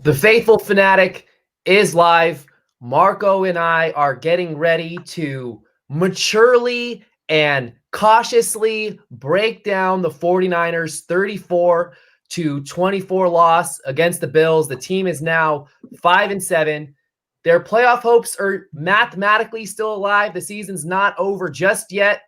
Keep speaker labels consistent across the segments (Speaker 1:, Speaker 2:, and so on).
Speaker 1: The Faithful Fanatic is live. Marco and I are getting ready to maturely and cautiously break down the 49ers 34-24 loss against the Bills. The team is now 5-7. Their playoff hopes are mathematically still alive. The season's not over just yet.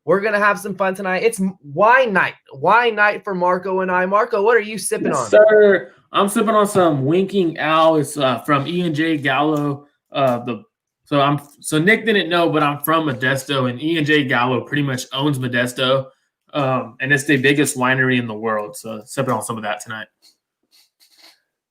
Speaker 1: We're going to have some fun tonight. It's wine night. Wine night for Marco and I. Marco, what are you sipping on?
Speaker 2: Sir, I'm sipping on some Winking Owl. It's from E&J Gallo. So Nick didn't know, but I'm from Modesto, and E&J Gallo pretty much owns Modesto, and it's the biggest winery in the world. So sipping on some of that tonight.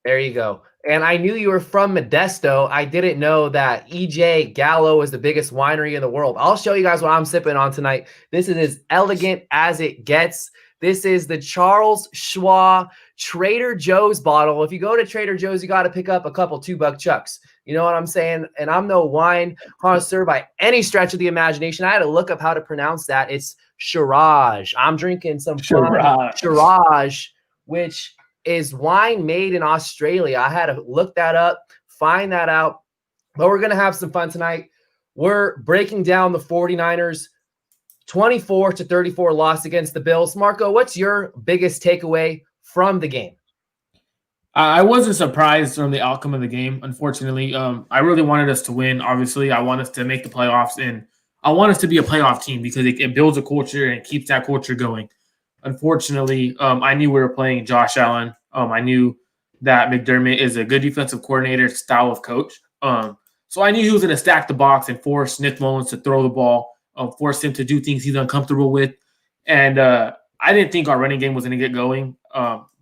Speaker 1: There you go. And I knew you were from Modesto. I didn't know that E.J. Gallo is the biggest winery in the world. I'll show you guys what I'm sipping on tonight. This is as elegant as it gets. This is the Charles Schwab Trader Joe's bottle. If you go to Trader Joe's, you got to pick up a couple $2 chucks. You know what I'm saying? And I'm no wine connoisseur by any stretch of the imagination. I had to look up how to pronounce that. It's Shiraz. I'm drinking some Shiraz, which is wine made in Australia. I had to look that up, find that out. But we're going to have some fun tonight. We're breaking down the 49ers 24-34 loss against the Bills. Marco, what's your biggest takeaway from the game?
Speaker 2: I wasn't surprised from the outcome of the game, unfortunately. I really wanted us to win, obviously. I want us to make the playoffs, and I want us to be a playoff team because it builds a culture and keeps that culture going. Unfortunately, I knew we were playing Josh Allen. I knew that McDermott is a good defensive coordinator style of coach. So I knew he was going to stack the box and force Nick Mullins to throw the ball, force him to do things he's uncomfortable with. And I didn't think our running game was going to get going.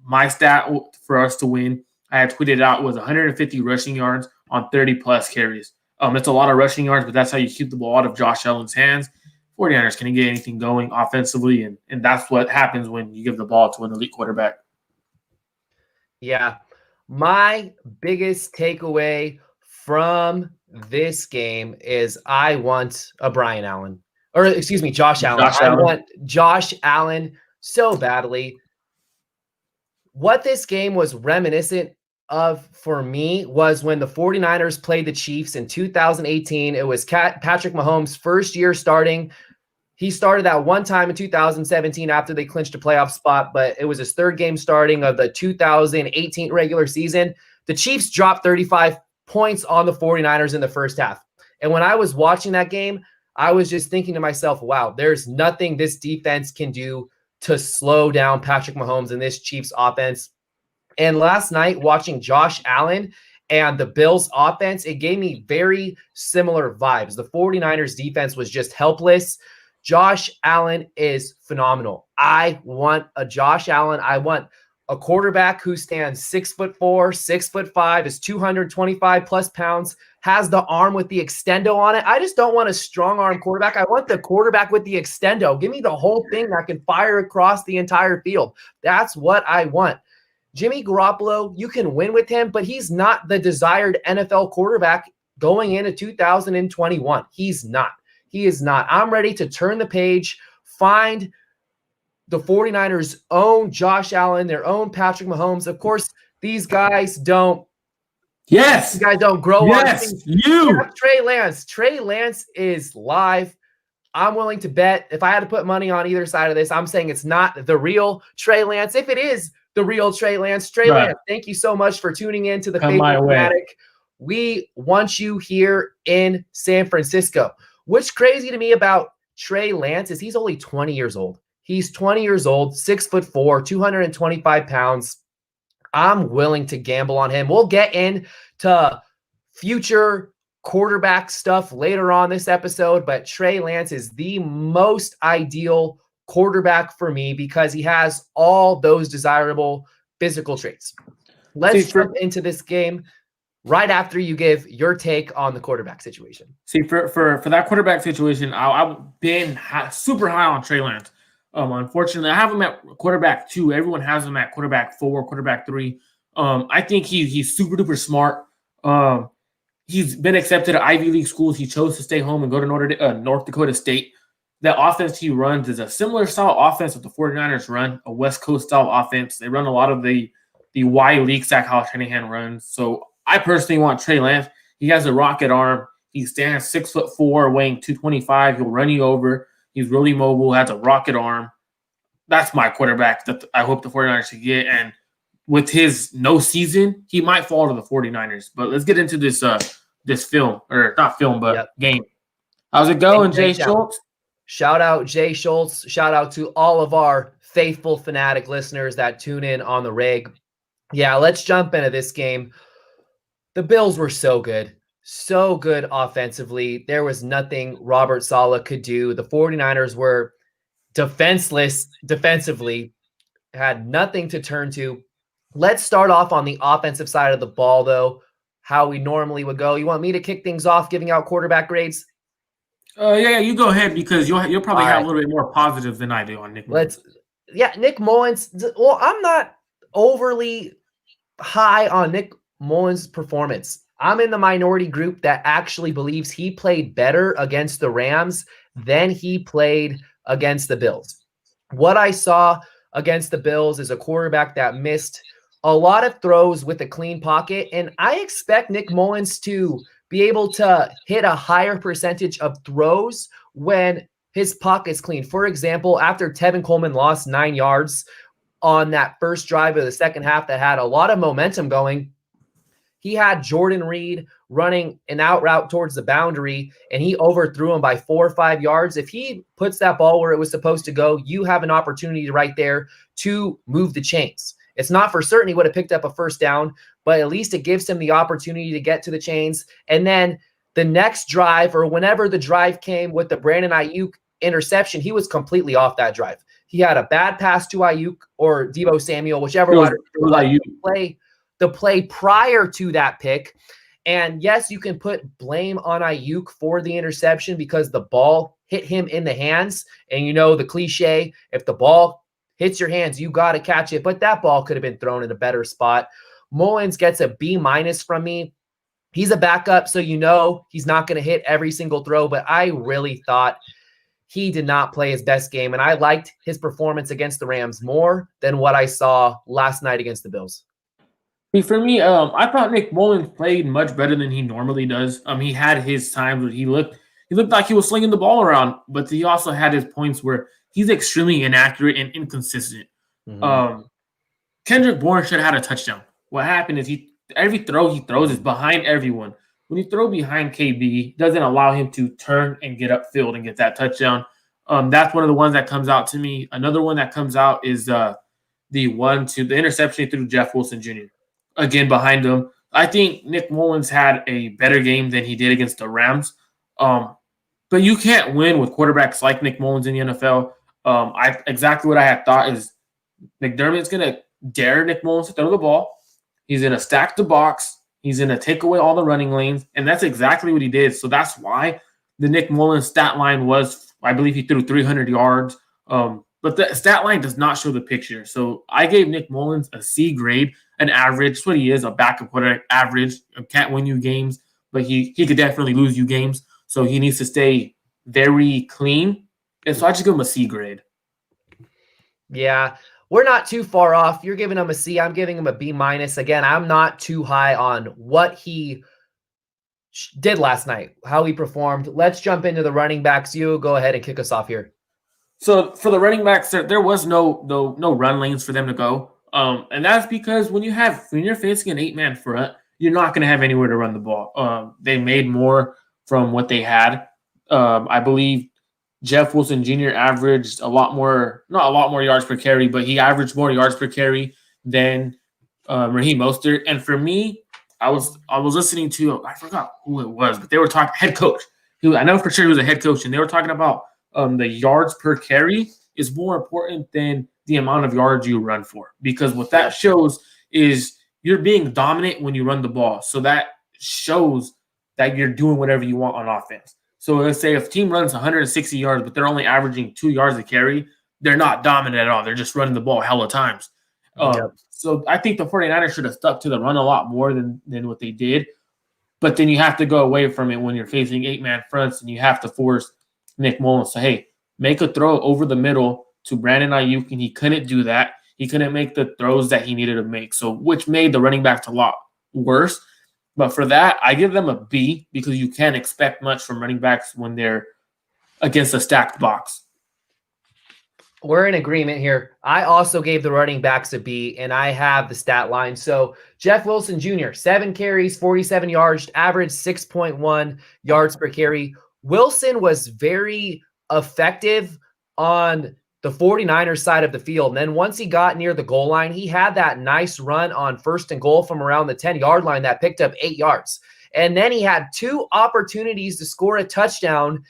Speaker 2: My stat for us to win, I had tweeted out, was 150 rushing yards on 30-plus carries. It's a lot of rushing yards, but that's how you keep the ball out of Josh Allen's hands. 49ers can get anything going offensively, and that's what happens when you give the ball to an elite quarterback.
Speaker 1: Yeah. My biggest takeaway from this game is I want a Brian Allen. Or, excuse me, Josh Allen. I want Josh Allen so badly. What this game was reminiscent of for me was when the 49ers played the Chiefs in 2018. It was Patrick Mahomes' first year starting. He started that one time in 2017 after they clinched a playoff spot, but it was his third game starting of the 2018 regular season. The Chiefs dropped 35 points on the 49ers in the first half. And when I was watching that game, I was just thinking to myself, wow, there's nothing this defense can do to slow down Patrick Mahomes and this Chiefs offense. And last night, watching Josh Allen and the Bills offense, it gave me very similar vibes. The 49ers defense was just helpless. Josh Allen is phenomenal. I want a Josh Allen. I want a quarterback who stands 6'4", 6'5", is 225 plus pounds, has the arm with the extendo on it. I just don't want a strong arm quarterback. I want the quarterback with the extendo. Give me the whole thing that can fire across the entire field. That's what I want. Jimmy Garoppolo, you can win with him, but he's not the desired NFL quarterback going into 2021. He's not. He is not. I'm ready to turn the page, find the 49ers' own Josh Allen, their own Patrick Mahomes. Of course, these guys don't.
Speaker 2: Yes.
Speaker 1: These guys don't grow on things.
Speaker 2: You.
Speaker 1: Trey Lance. Trey Lance is live. I'm willing to bet, if I had to put money on either side of this, I'm saying it's not the real Trey Lance. If it is the real Trey Lance, Lance, thank you so much for tuning in to the Faithful Fanatic. We want you here in San Francisco. What's crazy to me about Trey Lance is he's only 20 years old. He's 20 years old, 6'4", 225 pounds. I'm willing to gamble on him. We'll get into future quarterback stuff later on this episode, but Trey Lance is the most ideal quarterback for me because he has all those desirable physical traits. Let's jump into this game right after you give your take on the quarterback situation.
Speaker 2: See, for that quarterback situation, I've been super high on Trey Lance. Unfortunately, I have him at quarterback 2. Everyone has him at quarterback 4, quarterback 3. I think he's super duper smart. He's been accepted at Ivy League schools. He chose to stay home and go to North Dakota State. The offense he runs is a similar style offense that the 49ers run, a West Coast style offense. They run a lot of the the Y leak stack Kyle Shanahan runs. So I personally want Trey Lance. He has a rocket arm. He stands 6'4", weighing 225. He'll run you over. He's really mobile, has a rocket arm. That's my quarterback that I hope the 49ers should get. And with his no season, he might fall to the 49ers. But let's get into this this film, or not film, but game. How's it going, Jay Schultz?
Speaker 1: Shout out Jay Schultz. Shout out to all of our faithful fanatic listeners that tune in on the rig. Yeah, let's jump into this game. The Bills were so good offensively. There was nothing Robert Saleh could do. The 49ers were defenseless defensively, had nothing to turn to. Let's start off on the offensive side of the ball, though, how we normally would go. You want me to kick things off giving out quarterback grades?
Speaker 2: Yeah, you go ahead, because you'll probably have a little bit more positive than I do on Nick Mullins.
Speaker 1: Nick Mullins. Well, I'm not overly high on Nick Mullins' performance. I'm in the minority group that actually believes he played better against the Rams than he played against the Bills. What I saw against the Bills is a quarterback that missed a lot of throws with a clean pocket, and I expect Nick Mullins to be able to hit a higher percentage of throws when his pocket's clean. For example, after Tevin Coleman lost 9 yards on that first drive of the second half that had a lot of momentum going, he had Jordan Reed running an out route towards the boundary, and he overthrew him by 4 or 5 yards. If he puts that ball where it was supposed to go, you have an opportunity right there to move the chains. It's not for certain he would have picked up a first down, but at least it gives him the opportunity to get to the chains. And then the next drive, or whenever the drive came with the Brandon Ayuk interception, he was completely off that drive. He had a bad pass to Ayuk or Deebo Samuel, whichever one. The play prior to that pick. And yes, you can put blame on Ayuk for the interception because the ball hit him in the hands. And you know the cliche, if the ball hits your hands, you got to catch it. But that ball could have been thrown in a better spot. Mullins gets a B- from me. He's a backup, so you know he's not going to hit every single throw. But I really thought he did not play his best game. And I liked his performance against the Rams more than what I saw last night against the Bills.
Speaker 2: For me, I thought Nick Mullins played much better than he normally does. He had his times where he looked like he was slinging the ball around, but he also had his points where he's extremely inaccurate and inconsistent. Mm-hmm. Kendrick Bourne should have had a touchdown. What happened is every throw he throws is behind everyone. When you throw behind KB, it doesn't allow him to turn and get upfield and get that touchdown. That's one of the ones that comes out to me. Another one that comes out is the interception through Jeff Wilson Jr. Again, behind him. I think Nick Mullins had a better game than he did against the Rams. But you can't win with quarterbacks like Nick Mullins in the NFL. Exactly what I had thought is McDermott's going to dare Nick Mullins to throw the ball. He's going to stack the box. He's going to take away all the running lanes. And that's exactly what he did. So that's why the Nick Mullins stat line was, I believe he threw 300 yards. But the stat line does not show the picture. So I gave Nick Mullins a C grade, an average. That's what he is, a backup quarterback, average. Can't win you games, but he could definitely lose you games. So he needs to stay very clean. And so I just give him a C grade.
Speaker 1: Yeah, we're not too far off. You're giving him a C. I'm giving him a B-. Again, I'm not too high on what he did last night, how he performed. Let's jump into the running backs. You go ahead and kick us off here.
Speaker 2: So for the running backs, there was no run lanes for them to go. And that's because when you're facing an 8-man front, you're not going to have anywhere to run the ball. They made more from what they had. I believe Jeff Wilson Jr. averaged not a lot more yards per carry, but he averaged more yards per carry than Raheem Mostert. And for me, I was listening to, I forgot who it was, but they were talking head coach. I know for sure he was a head coach, and they were talking about the yards per carry is more important than the amount of yards you run for, because what that shows is you're being dominant when you run the ball. So that shows that you're doing whatever you want on offense. So let's say if a team runs 160 yards, but they're only averaging 2 yards a carry, they're not dominant at all. They're just running the ball hella times. So I think the 49ers should have stuck to the run a lot more than what they did. But then you have to go away from it when you're facing 8-man fronts, and you have to force Nick Mullins to, hey, make a throw over the middle to Brandon Ayuk, and he couldn't do that. He couldn't make the throws that he needed to make, so which made the running backs a lot worse. But for that, I give them a B because you can't expect much from running backs when they're against a stacked box.
Speaker 1: We're in agreement here. I also gave the running backs a B, and I have the stat line. So Jeff Wilson Jr., 7 carries, 47 yards, average 6.1 yards per carry. Wilson was very effective on the 49ers side of the field. And then once he got near the goal line, he had that nice run on 1st and goal from around the 10-yard line that picked up 8 yards. And then he had 2 opportunities to score a touchdown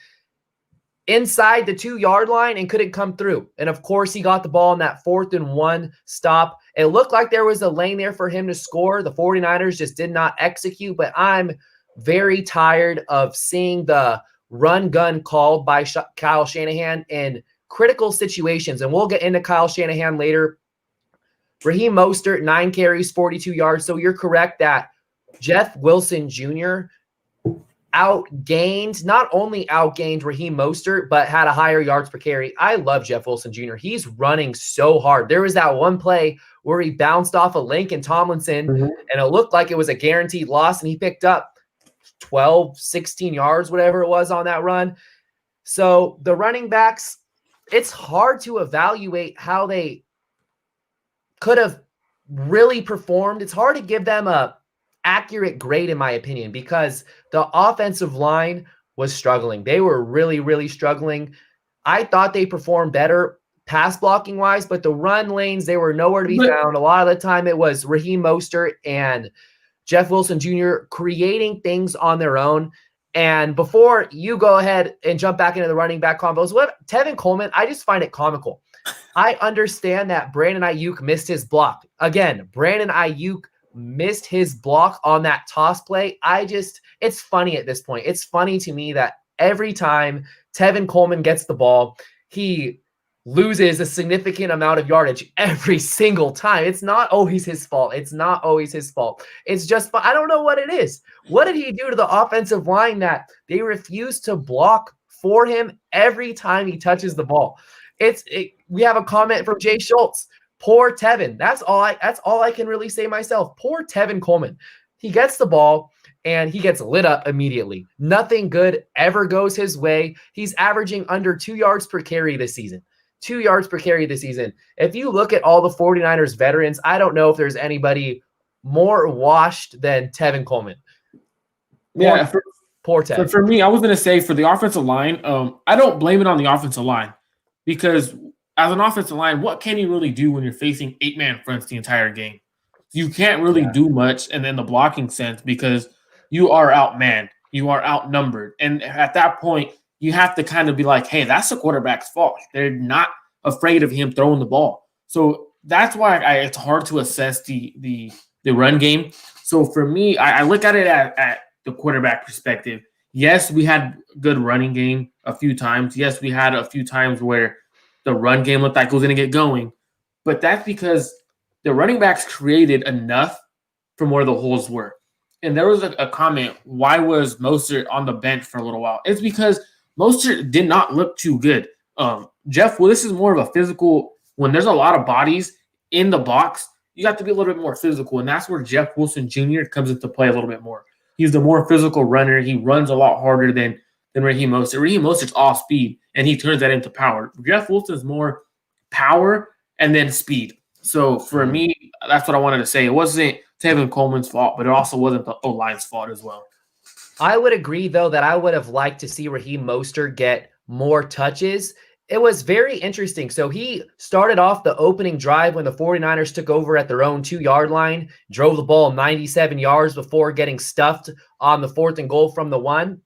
Speaker 1: inside the 2-yard line and couldn't come through. And of course, he got the ball in that 4th and 1 stop. It looked like there was a lane there for him to score. The 49ers just did not execute, but I'm very tired of seeing the run gun called by Kyle Shanahan in critical situations. And we'll get into Kyle Shanahan later. Raheem Mostert, 9 carries, 42 yards. So you're correct that Jeff Wilson Jr. not only outgained Raheem Mostert, but had a higher yards per carry. I love Jeff Wilson Jr. He's running so hard. There was that one play where he bounced off of Lincoln Tomlinson, and it looked like it was a guaranteed loss, and he picked up 12, 16 yards, whatever it was on that run. So the running backs, it's hard to evaluate how they could have really performed. It's hard to give them a accurate grade, in my opinion, because the offensive line was struggling. They were really, really struggling. I thought they performed better pass blocking wise, but the run lanes, they were nowhere to be found. A lot of the time it was Raheem Mostert and Jeff Wilson Jr. creating things on their own. And before you go ahead and jump back into the running back combos, Tevin Coleman, I just find it comical. I understand that Brandon Ayuk missed his block. Again, Brandon Ayuk missed his block on that toss play. It's funny at this point. It's funny to me that every time Tevin Coleman gets the ball, he loses a significant amount of yardage every single time. It's not always his fault. It's just, I don't know what it is. What did he do to the offensive line that they refuse to block for him every time he touches the ball? We have a comment from Jay Schultz. Poor Tevin. That's all I can really say myself. Poor Tevin Coleman. He gets the ball and he gets lit up immediately. Nothing good ever goes his way. He's averaging under 2 yards per carry this season. 2 yards per carry this season. If you look at all the 49ers veterans, I don't know if there's anybody more washed than Tevin Coleman. Poor Tevin.
Speaker 2: For me, I was going to say for the offensive line, I don't blame it on the offensive line because as an offensive line, what can you really do when you're facing 8-man fronts the entire game? You can't really do much, and in the blocking sense, because you are outmanned, you are outnumbered, and at that point, you have to kind of be like, hey, that's the quarterback's fault. They're not afraid of him throwing the ball, so that's why it's hard to assess the run game. So for me, I look at it at the quarterback perspective. Yes, we had good running game a few times. Yes, we had a few times where the run game looked like it was going to get going. But that's because the running backs created enough from where the holes were. And there was a comment, why was Mostert on the bench for a little while? It's because Mostert did not look too good. This is more of a physical. When there's a lot of bodies in the box, you have to be a little bit more physical. And that's where Jeff Wilson Jr. comes into play a little bit more. He's the more physical runner. He runs a lot harder than Raheem Mostert. Raheem Mostert's off speed, and he turns that into power. Jeff Wilson's more power and then speed. So for me, that's what I wanted to say. It wasn't Tevin Coleman's fault, but it also wasn't the O-line's fault as well.
Speaker 1: I would agree, though, that I would have liked to see Raheem Mostert get more touches. It was very interesting. So he started off the opening drive when the 49ers took over at their own 2-yard line, drove the ball 97 yards before getting stuffed on the 4th and goal from the 1.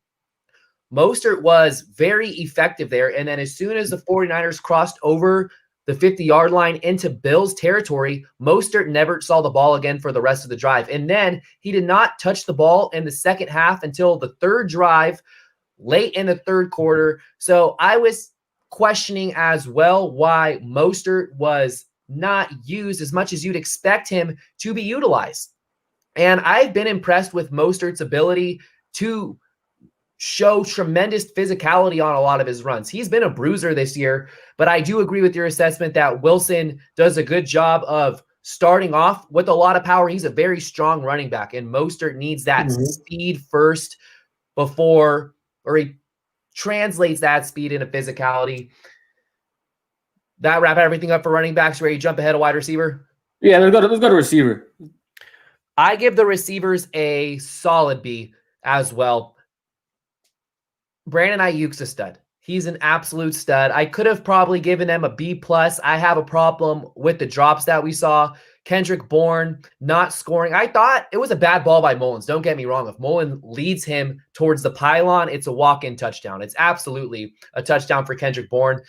Speaker 1: Mostert was very effective there. And then as soon as the 49ers crossed over the 50-yard line into Bills territory, Mostert never saw the ball again for the rest of the drive. And then he did not touch the ball in the second half until the third drive, late in the third quarter. So I was questioning as well why Mostert was not used as much as you'd expect him to be utilized. And I've been impressed with Mostert's ability to show tremendous physicality on a lot of his runs. He's been a bruiser this year, but I do agree with your assessment that Wilson does a good job of starting off with a lot of power. He's a very strong running back, and Mostert needs that speed first before, or he translates that speed into physicality. That wrap everything up for running backs where you jump ahead of wide receiver?
Speaker 2: Yeah, let's go to receiver.
Speaker 1: I give the receivers a solid B as well. Brandon Aiyuk's a stud. He's an absolute stud. I could have probably given them a B+. I have a problem with the drops that we saw. Kendrick Bourne not scoring. I thought it was a bad ball by Mullins. Don't get me wrong. If Mullins leads him towards the pylon, it's a walk-in touchdown. It's absolutely a touchdown for Kendrick Bourne.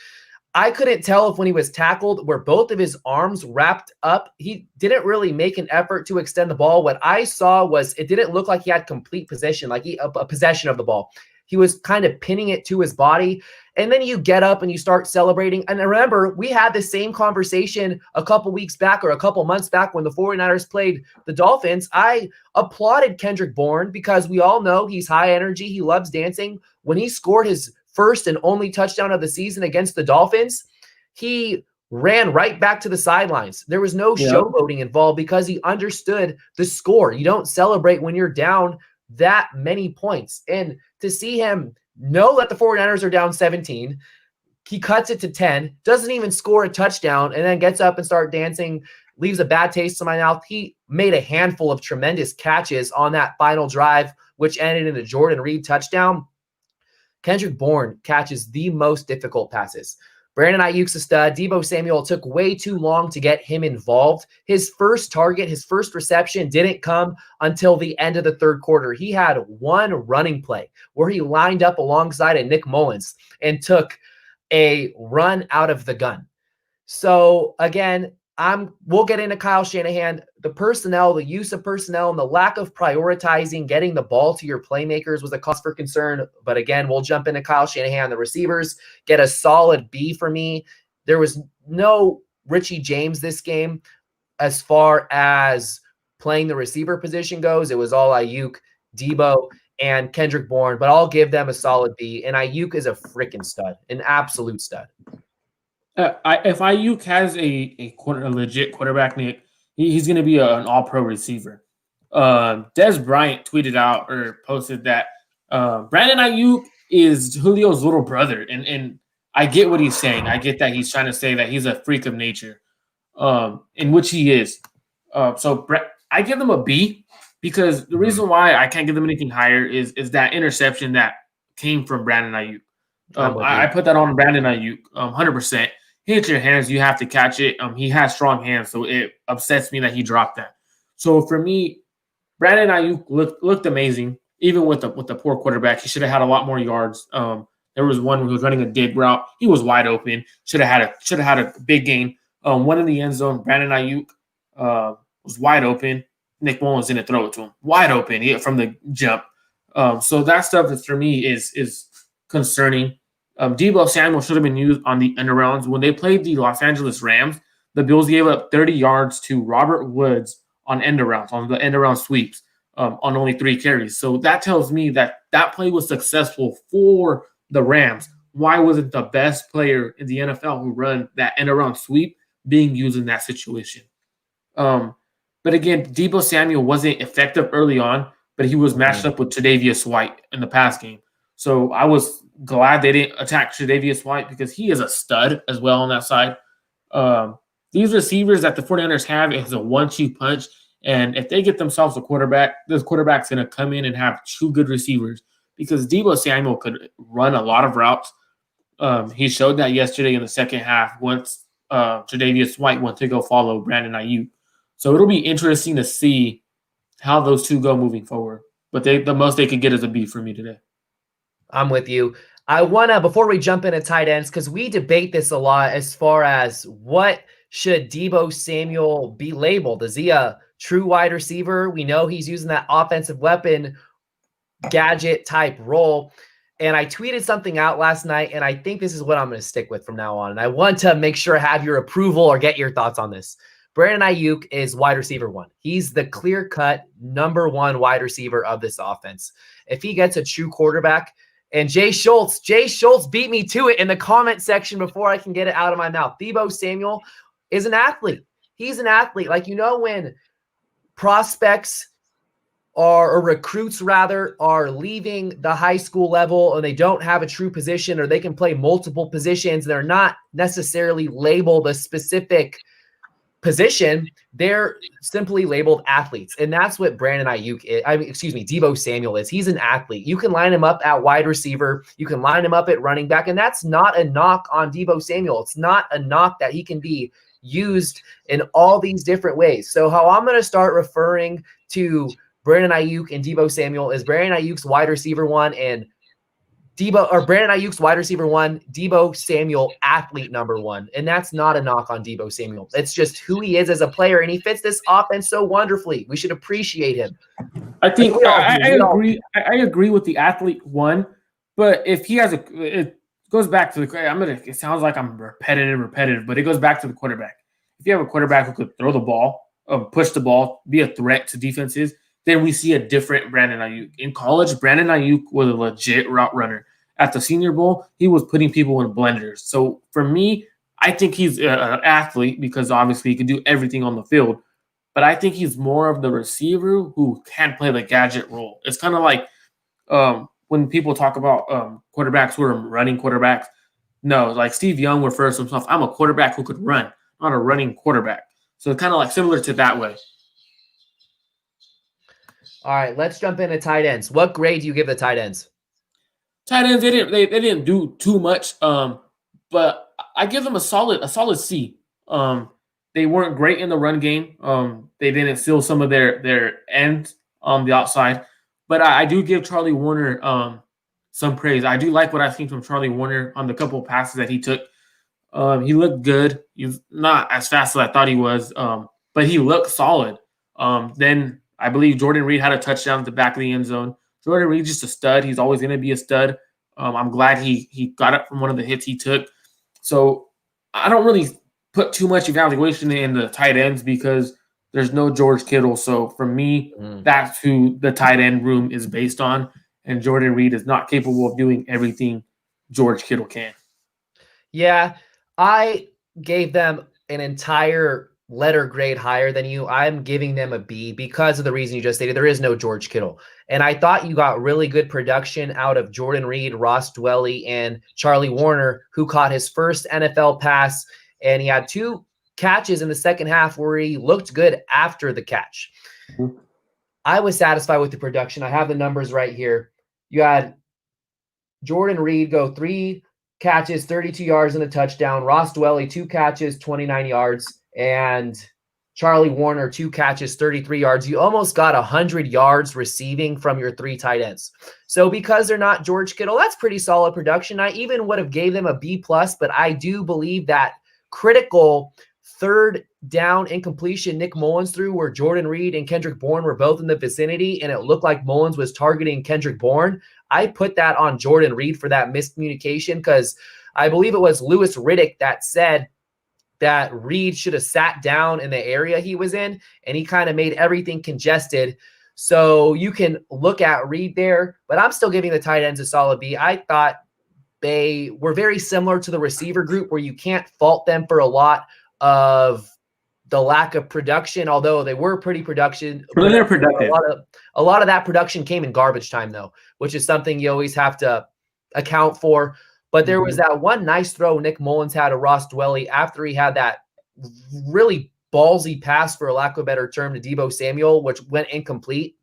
Speaker 1: I couldn't tell if when he was tackled where both of his arms wrapped up, he didn't really make an effort to extend the ball. What I saw was it didn't look like he had complete possession, like a possession of the ball. He was kind of pinning it to his body. And then you get up and you start celebrating. And I remember we had the same conversation a couple weeks back or a couple months back when the 49ers played the Dolphins. I applauded Kendrick Bourne because we all know he's high energy. He loves dancing. When he scored his first and only touchdown of the season against the Dolphins, he ran right back to the sidelines. There was no showboating involved because he understood the score. You don't celebrate when you're down that many points. And to see him know that the 49ers are down 17, he cuts it to 10, doesn't even score a touchdown, and then gets up and start dancing, leaves a bad taste in my mouth. He made a handful of tremendous catches on that final drive, which ended in a Jordan Reed touchdown. Kendrick Bourne catches the most difficult passes. Brandon Aiyuk's a stud. Deebo Samuel took way too long to get him involved. His first target, his first reception didn't come until the end of the third quarter. He had one running play where he lined up alongside of Nick Mullins and took a run out of the gun. So again, we'll get into Kyle Shanahan. The personnel, the use of personnel, and the lack of prioritizing getting the ball to your playmakers was a cause for concern. But again, we'll jump into Kyle Shanahan. The receivers get a solid B for me. There was no Richie James this game as far as playing the receiver position goes. It was all Aiyuk, Deebo, and Kendrick Bourne. But I'll give them a solid B. And Aiyuk is a freaking stud, an absolute stud.
Speaker 2: If Aiyuk has a legit quarterback, Nick, he's going to be an all-pro receiver. Des Bryant tweeted out or posted that Brandon Aiyuk is Julio's little brother, and I get what he's saying. I get that he's trying to say that he's a freak of nature, in which he is. So I give them a B because the reason why I can't give them anything higher is that interception that came from Brandon Aiyuk. I put that on Brandon Aiyuk 100%. Hit your hands, you have to catch it. He has strong hands, so it upsets me that he dropped that. So for me, Brandon Aiyuk looked amazing, even with the poor quarterback. He should have had a lot more yards. There was one where he was running a dig route. He was wide open. Should have had a big gain. One in the end zone. Brandon Aiyuk was wide open. Nick Mullins didn't throw it to him. Wide open from the jump. So that stuff is, for me, is concerning. Deebo Samuel should have been used on the end rounds. When they played the Los Angeles Rams, the Bills gave up 30 yards to Robert Woods on end rounds, on the end around sweeps, on only 3 carries. So that tells me that play was successful for the Rams. Why wasn't the best player in the NFL who run that end around sweep being used in that situation? But again, Deebo Samuel wasn't effective early on, but he was matched up with Tre'Davious White in the pass game. So I was glad they didn't attack Tre'Davious White because he is a stud as well on that side. These receivers that the 49ers have is a 1-2 punch. And if they get themselves a quarterback, this quarterback's going to come in and have 2 good receivers because Deebo Samuel could run a lot of routes. He showed that yesterday in the second half once Tre'Davious White went to go follow Brandon Aiyuk. So it'll be interesting to see how those 2 go moving forward. But the most they could get is a B for me today.
Speaker 1: I'm with you. I want to, before we jump into tight ends, because we debate this a lot as far as what should Deebo Samuel be labeled? Is he a true wide receiver? We know he's using that offensive weapon gadget type role. And I tweeted something out last night, and I think this is what I'm going to stick with from now on. And I want to make sure I have your approval or get your thoughts on this. Brandon Ayuk is wide receiver 1. He's the clear-cut number 1 wide receiver of this offense. If he gets a true quarterback, and Jay Schultz beat me to it in the comment section before I can get it out of my mouth. Deebo Samuel is an athlete. He's an athlete. Like, when prospects or recruits rather are leaving the high school level and they don't have a true position, or they can play multiple positions, they're not necessarily labeled a specific position, they're simply labeled athletes. And that's what Brandon Ayuk is. Deebo Samuel is. He's an athlete. You can line him up at wide receiver. You can line him up at running back. And that's not a knock on Deebo Samuel. It's not a knock that he can be used in all these different ways. So how I'm going to start referring to Brandon Ayuk and Deebo Samuel is Brandon Ayuk's wide receiver 1 and Brandon Ayuk's wide receiver 1, Deebo Samuel athlete number 1. And that's not a knock on Deebo Samuel. It's just who he is as a player, and he fits this offense so wonderfully. We should appreciate him.
Speaker 2: I think I agree. I agree with the athlete 1, but if he has it goes back to it sounds like I'm repetitive, but it goes back to the quarterback. If you have a quarterback who could throw the ball, push the ball, be a threat to defenses, then we see a different Brandon Ayuk. In college, Brandon Ayuk was a legit route runner. At the Senior Bowl, he was putting people in blenders. So for me, I think he's an athlete because obviously he can do everything on the field. But I think he's more of the receiver who can play the gadget role. It's kind of like when people talk about quarterbacks who are running quarterbacks. No, like Steve Young refers to himself, I'm a quarterback who could run, not a running quarterback. So it's kind of like similar to that way.
Speaker 1: All right, let's jump into tight ends. What grade do you give the tight ends?
Speaker 2: Tight ends, they didn't do too much, but I give them a solid C. They weren't great in the run game. They didn't seal some of their ends on the outside, but I do give Charlie Warner some praise. I do like what I've seen from Charlie Warner on the couple of passes that he took. He looked good. He's not as fast as I thought he was, but he looked solid. Then I believe Jordan Reed had a touchdown at the back of the end zone. Jordan Reed's just a stud. He's always going to be a stud. I'm glad he got up from one of the hits he took. So I don't really put too much evaluation in the tight ends because there's no George Kittle. So for me, that's who the tight end room is based on. And Jordan Reed is not capable of doing everything George Kittle can.
Speaker 1: Yeah, I gave them an entire letter grade higher than you. I'm giving them a B because of the reason you just stated. There is no George Kittle. And I thought you got really good production out of Jordan Reed, Ross Dwelley, and Charlie Warner, who caught his first NFL pass. And he had 2 catches in the second half where he looked good after the catch. Mm-hmm. I was satisfied with the production. I have the numbers right here. You had Jordan Reed go 3 catches, 32 yards and a touchdown. Ross Dwelley, 2 catches, 29 yards. And Charlie Warner, 2 catches, 33 yards. You almost got 100 yards receiving from your 3 tight ends. So because they're not George Kittle, that's pretty solid production. I even would have gave them a B+, but I do believe that critical third down incompletion Nick Mullins threw where Jordan Reed and Kendrick Bourne were both in the vicinity and it looked like Mullins was targeting Kendrick Bourne. I put that on Jordan Reed for that miscommunication because I believe it was Louis Riddick that said that Reed should have sat down in the area he was in, and he kind of made everything congested. So you can look at Reed there, but I'm still giving the tight ends a solid B. I thought they were very similar to the receiver group where you can't fault them for a lot of the lack of production, although they were pretty production.
Speaker 2: They're productive.
Speaker 1: A lot of that production came in garbage time, though, which is something you always have to account for. But there was that one nice throw Nick Mullins had to Ross Dwelley after he had that really ballsy pass, for a lack of a better term, to Deebo Samuel, which went incomplete.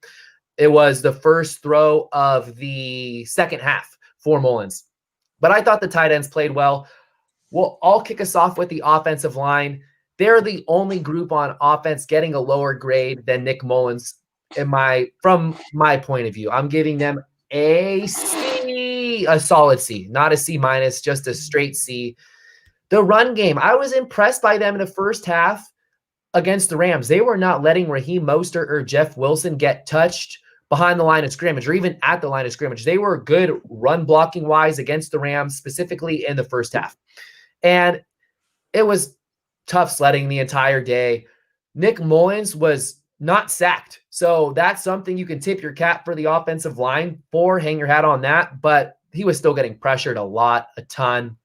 Speaker 1: It was the first throw of the second half for Mullins. But I thought the tight ends played well. Well, I'll kick us off with the offensive line. They're the only group on offense getting a lower grade than Nick Mullins from my point of view. I'm giving them a C, a solid C, not a C-, just a straight C. The run game, I was impressed by them in the first half against the Rams. They were not letting Raheem Mostert or Jeff Wilson get touched behind the line of scrimmage or even at the line of scrimmage. They were good run blocking wise against the Rams, specifically in the first half. And it was tough sledding the entire day. Nick Mullins was not sacked. So that's something you can tip your cap for the offensive line for, hang your hat on that. But he was still getting pressured a ton.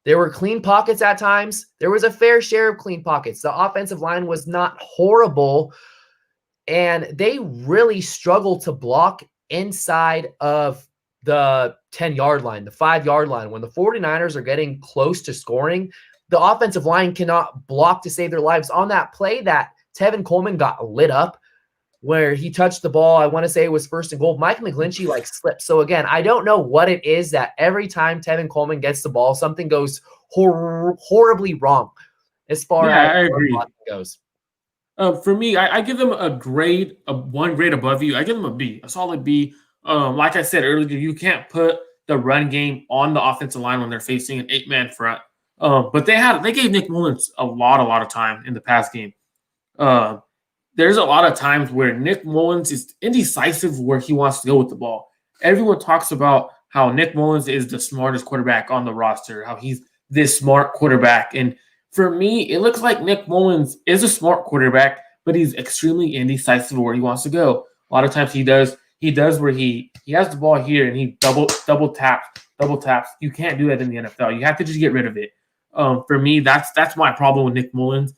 Speaker 1: There were clean pockets at times. There was a fair share of clean pockets. The offensive line was not horrible, and they really struggled to block inside of the 10-yard line, the 5-yard line. When the 49ers are getting close to scoring, the offensive line cannot block to save their lives. On that play that Tevin Coleman got lit up, where he touched the ball, I want to say it was 1st and goal, Mike McGlinchey slipped. So again, I don't know what it is that every time Tevin Coleman gets the ball, something goes horribly wrong as far as
Speaker 2: I agree.
Speaker 1: Goes.
Speaker 2: For me, I give them a grade, one grade above you. I give them a B, a solid B. Like I said earlier, you can't put the run game on the offensive line when they're facing an 8-man front. But they gave Nick Mullins a lot of time in the pass game. There's a lot of times where Nick Mullins is indecisive where he wants to go with the ball. Everyone talks about how Nick Mullins is the smartest quarterback on the roster, how he's this smart quarterback. And for me, it looks like Nick Mullins is a smart quarterback, but he's extremely indecisive where he wants to go. A lot of times he does where he has the ball here and he double taps. You can't do that in the NFL. You have to just get rid of it. For me, that's my problem with Nick Mullins.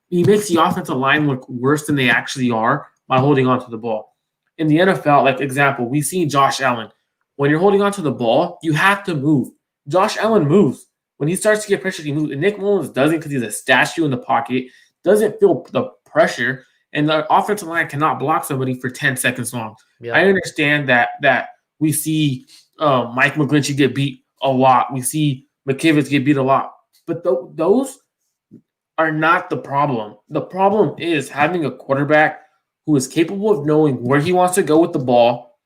Speaker 2: He makes the offensive line look worse than they actually are by holding on to the ball. In the NFL, like example, we see Josh Allen. When you're holding on to the ball, you have to move. Josh Allen moves. When he starts to get pressured, he moves. And Nick Mullins doesn't because he's a statue in the pocket, doesn't feel the pressure, and the offensive line cannot block somebody for 10 seconds long. Yeah. I understand that we see Mike McGlinchey get beat a lot. We see McKivitz get beat a lot. But those are not the problem. The problem is having a quarterback who is capable of knowing where he wants to go with the ball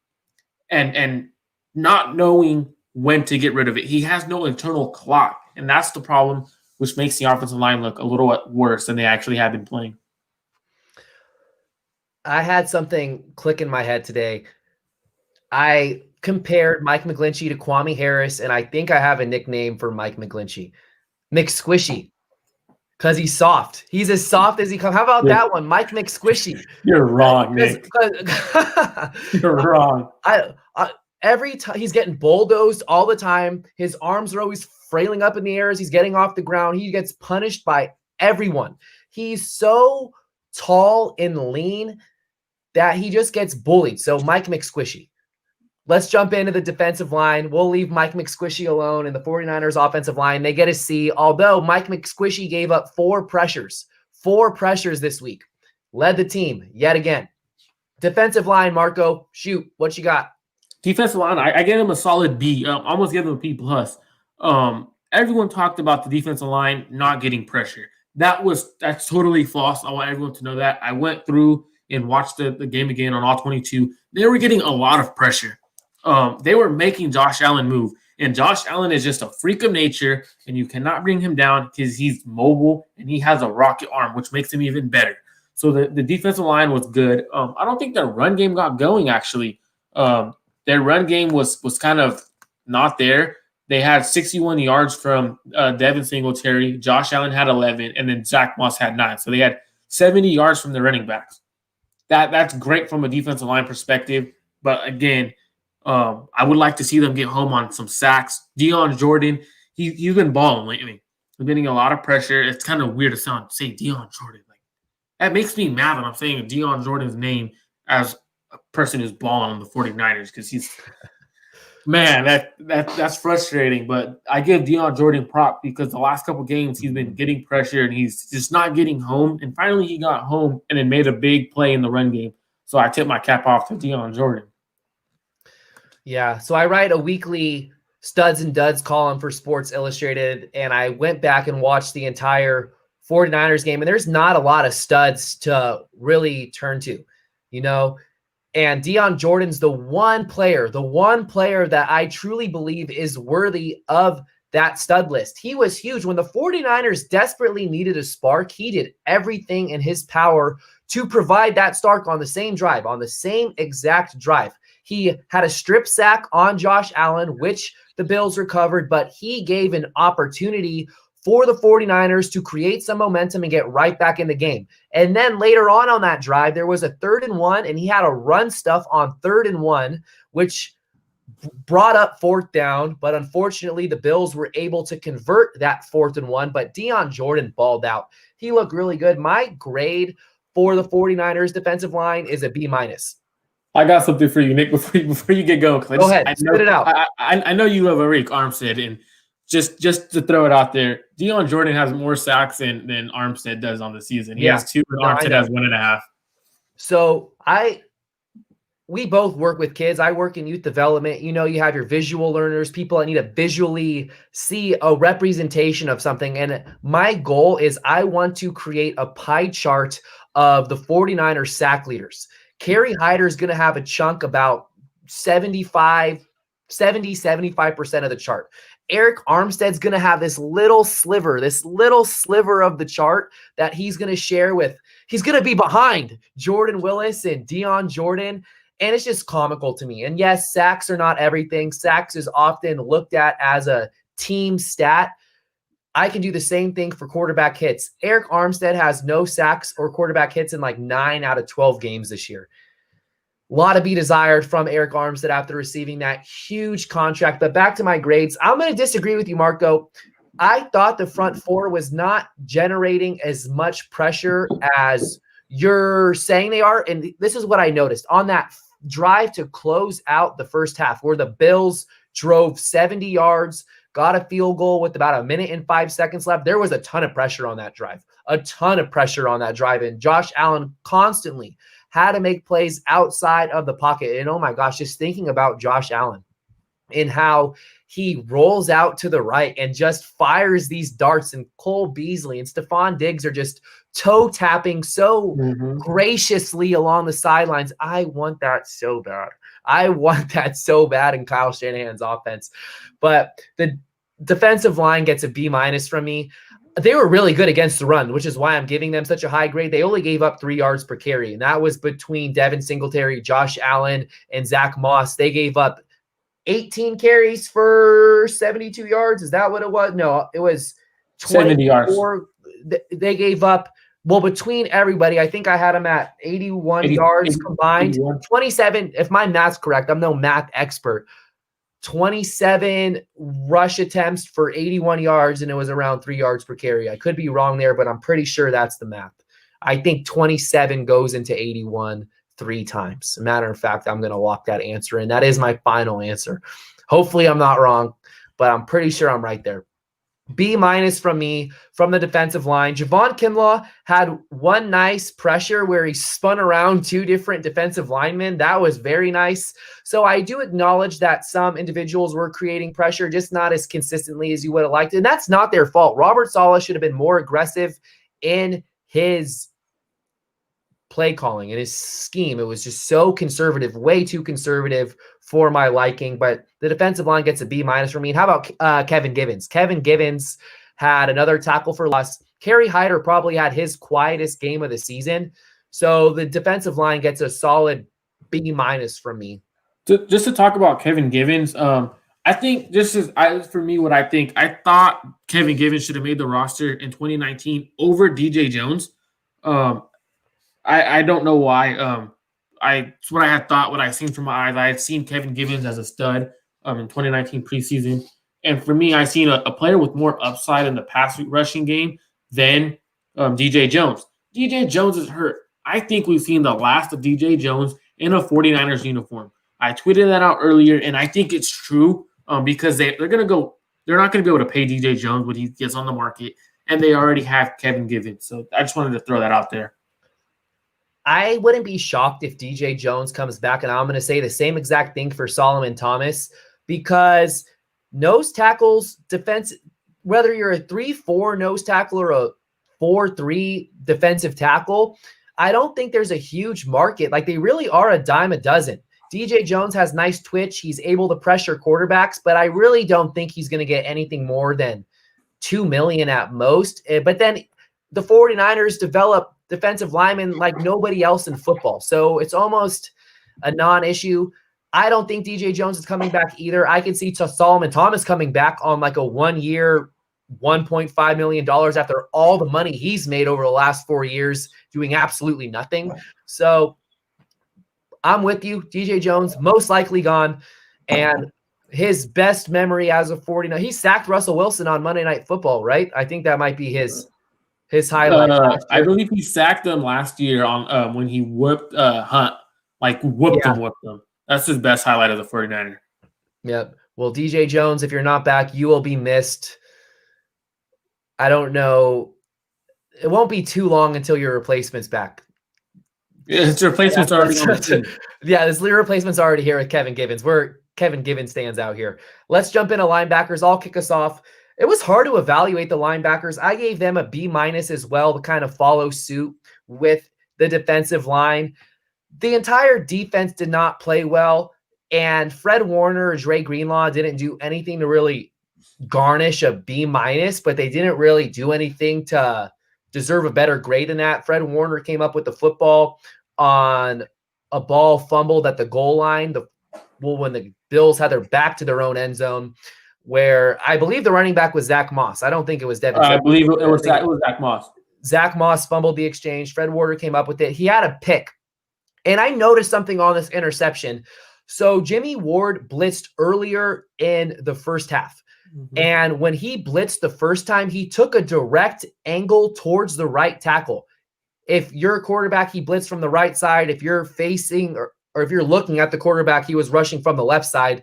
Speaker 2: and not knowing when to get rid of it. He has no internal clock, and that's the problem, which makes the offensive line look a little worse than they actually have been playing.
Speaker 1: I had something click in my head today. I compared Mike McGlinchey to Kwame Harris, and I think I have a nickname for Mike McGlinchey. McSquishy. Because he's soft. He's as soft as he comes. How about that one? Mike McSquishy.
Speaker 2: You're wrong, Nick. You're wrong.
Speaker 1: Every time he's getting bulldozed all the time. His arms are always frailing up in the air as he's getting off the ground. He gets punished by everyone. He's so tall and lean that he just gets bullied. So Mike McSquishy. Let's jump into the defensive line. We'll leave Mike McSquishy alone in the 49ers offensive line. They get a C, although Mike McSquishy gave up 4 pressures this week. Led the team yet again. Defensive line, Marco, shoot, what you got?
Speaker 2: Defensive line, I gave him a solid B. Almost give him a B+. Everyone talked about the defensive line not getting pressure. That's totally false. I want everyone to know that. I went through and watched the game again on all 22. They were getting a lot of pressure. They were making Josh Allen move, and Josh Allen is just a freak of nature, and you cannot bring him down because he's mobile and he has a rocket arm, which makes him even better. So the defensive line was good. I don't think their run game got going, actually. Their run game was kind of not there. They had 61 yards from Devin Singletary. Josh Allen had 11, and then Zach Moss had 9. So they had 70 yards from the running backs. That's great from a defensive line perspective. But again, I would like to see them get home on some sacks. Dion Jordan, he's been balling lately. He's getting a lot of pressure. It's kind of weird to say Dion Jordan. Like, that makes me mad when I'm saying Dion Jordan's name as a person who's balling on the 49ers because he's – man, that's frustrating. But I give Dion Jordan prop because the last couple games he's been getting pressure and he's just not getting home. And finally he got home and then made a big play in the run game. So I tip my cap off to Dion Jordan.
Speaker 1: Yeah, so I write a weekly studs and duds column for Sports Illustrated, and I went back and watched the entire 49ers game, and there's not a lot of studs to really turn to, you know? And Dion Jordan's the one player that I truly believe is worthy of that stud list. He was huge. When the 49ers desperately needed a spark, he did everything in his power to provide that spark on the same drive, on the same exact drive. He had a strip sack on Josh Allen, which the Bills recovered, but he gave an opportunity for the 49ers to create some momentum and get right back in the game. And then later on that drive, there was a 3rd and 1, and he had a run stuff on 3rd and 1, which brought up 4th down. But unfortunately, the Bills were able to convert that 4th and 1, but Dion Jordan balled out. He looked really good. My grade for the 49ers defensive line is a B-.
Speaker 2: I got something for you, Nick, before you get going.
Speaker 1: Go ahead, spit it out.
Speaker 2: I know you love Arik Armstead, and just to throw it out there, Dion Jordan has more sacks than Armstead does on the season. He has 2, and Armstead has 1.5.
Speaker 1: So we both work with kids. I work in youth development. You have your visual learners, people that need to visually see a representation of something. And my goal is I want to create a pie chart of the 49ers sack leaders. Kerry Hyder is going to have a chunk about 75% of the chart. Arik Armstead's going to have this little sliver of the chart that he's going to share with. He's going to be behind Jordan Willis and Dion Jordan. And it's just comical to me. And yes, sacks are not everything. Sacks is often looked at as a team stat. I can do the same thing for quarterback hits. Arik Armstead has no sacks or quarterback hits in like 9 out of 12 games this year. A lot to be desired from Arik Armstead after receiving that huge contract. But back to my grades, I'm going to disagree with you, Marco. I thought the front four was not generating as much pressure as you're saying they are. And this is what I noticed on that drive to close out the first half, where the Bills drove 70 yards, got a field goal with about 1 minute and 5 seconds left. There was a ton of pressure on that drive, and Josh Allen constantly had to make plays outside of the pocket. And oh my gosh, just thinking about Josh Allen and how he rolls out to the right and just fires these darts, and Cole Beasley and Stephon Diggs are just toe tapping so graciously along the sidelines. I want that so bad. In Kyle Shanahan's offense. But the defensive line gets a B- from me. They were really good against the run, which is why I'm giving them such a high grade. They only gave up 3 yards per carry, and that was between Devin Singletary, Josh Allen, and Zach Moss. They gave up 18 carries for 72 yards. Is that what it was? No, it was
Speaker 2: 70 yards.
Speaker 1: They gave up, well, between everybody, I think I had them at 81 yards combined. 81. 27, if my math's correct, I'm no math expert. 27 rush attempts for 81 yards, and it was around 3 yards per carry. I could be wrong there, but I'm pretty sure that's the math. I think 27 goes into 81 3 times. As a matter of fact, I'm going to lock that answer in. That is my final answer. Hopefully I'm not wrong, but I'm pretty sure I'm right there. B- from me from the defensive line. Javon Kinlaw had one nice pressure where he spun around 2 different defensive linemen. That was very nice. So I do acknowledge that some individuals were creating pressure, just not as consistently as you would have liked. And that's not their fault. Robert Saleh should have been more aggressive in his play calling and his scheme. It was just so conservative, way too conservative for my liking. But the defensive line gets a B- for me. And how about Kevin Givens? Kevin Givens had another tackle for loss. Kerry Hyder probably had his quietest game of the season. So the defensive line gets a solid B- from me.
Speaker 2: Just to talk about Kevin Givens, I think for me what I think. I thought Kevin Givens should have made the roster in 2019 over DJ Jones. I don't know why. It's what I had thought, what I seen from my eyes. I had seen Kevin Givens as a stud in 2019 preseason. And for me, I seen a player with more upside in the pass rushing game than DJ Jones. DJ Jones is hurt. I think we've seen the last of DJ Jones in a 49ers uniform. I tweeted that out earlier, and I think it's true because they're not going to be able to pay DJ Jones when he gets on the market, and they already have Kevin Givens. So I just wanted to throw that out there.
Speaker 1: I wouldn't be shocked if DJ Jones comes back, and I'm going to say the same exact thing for Solomon Thomas, because nose tackles defense, whether you're a 3-4 nose tackle or a 4-3 defensive tackle, I don't think there's a huge market. Like, they really are a dime a dozen. DJ Jones has nice twitch. He's able to pressure quarterbacks, but I really don't think he's going to get anything more than $2 million at most. But then the 49ers develop defensive linemen like nobody else in football. So it's almost a non-issue. I don't think DJ Jones is coming back either. I can see Solomon Thomas coming back on like a 1-year $1.5 million after all the money he's made over the last 4 years doing absolutely nothing. So I'm with you. DJ Jones, most likely gone. And his best memory as a 49, he sacked Russell Wilson on Monday Night Football, right? I think that might be his highlight.
Speaker 2: I believe he sacked him last year on when he whipped Hunt, like whipped him. That's his best highlight as a 49er.
Speaker 1: Yep. Well, DJ Jones, if you're not back, you will be missed. I don't know. It won't be too long until your replacement's back.
Speaker 2: Yeah, his replacement's already on the team.
Speaker 1: Yeah, this replacement's already here with Kevin Givens. Kevin Givens stands out here. Let's jump into linebackers. I'll kick us off. It was hard to evaluate the linebackers. I gave them a B- as well to kind of follow suit with the defensive line. The entire defense did not play well, and Fred Warner or Dre Greenlaw didn't do anything to really garnish a B-, but they didn't really do anything to deserve a better grade than that. Fred Warner came up with the football on a ball fumbled at the goal line, when the Bills had their back to their own end zone, where I believe the running back was Zach Moss. I don't think it was Devin.
Speaker 2: I believe it was Zach Moss.
Speaker 1: Zach Moss fumbled the exchange. Fred Warner came up with it. He had a pick. And I noticed something on this interception. So Jimmy Ward blitzed earlier in the first half. Mm-hmm. And when he blitzed the first time, he took a direct angle towards the right tackle. If you're a quarterback, he blitzed from the right side. If you're facing or if you're looking at the quarterback, he was rushing from the left side.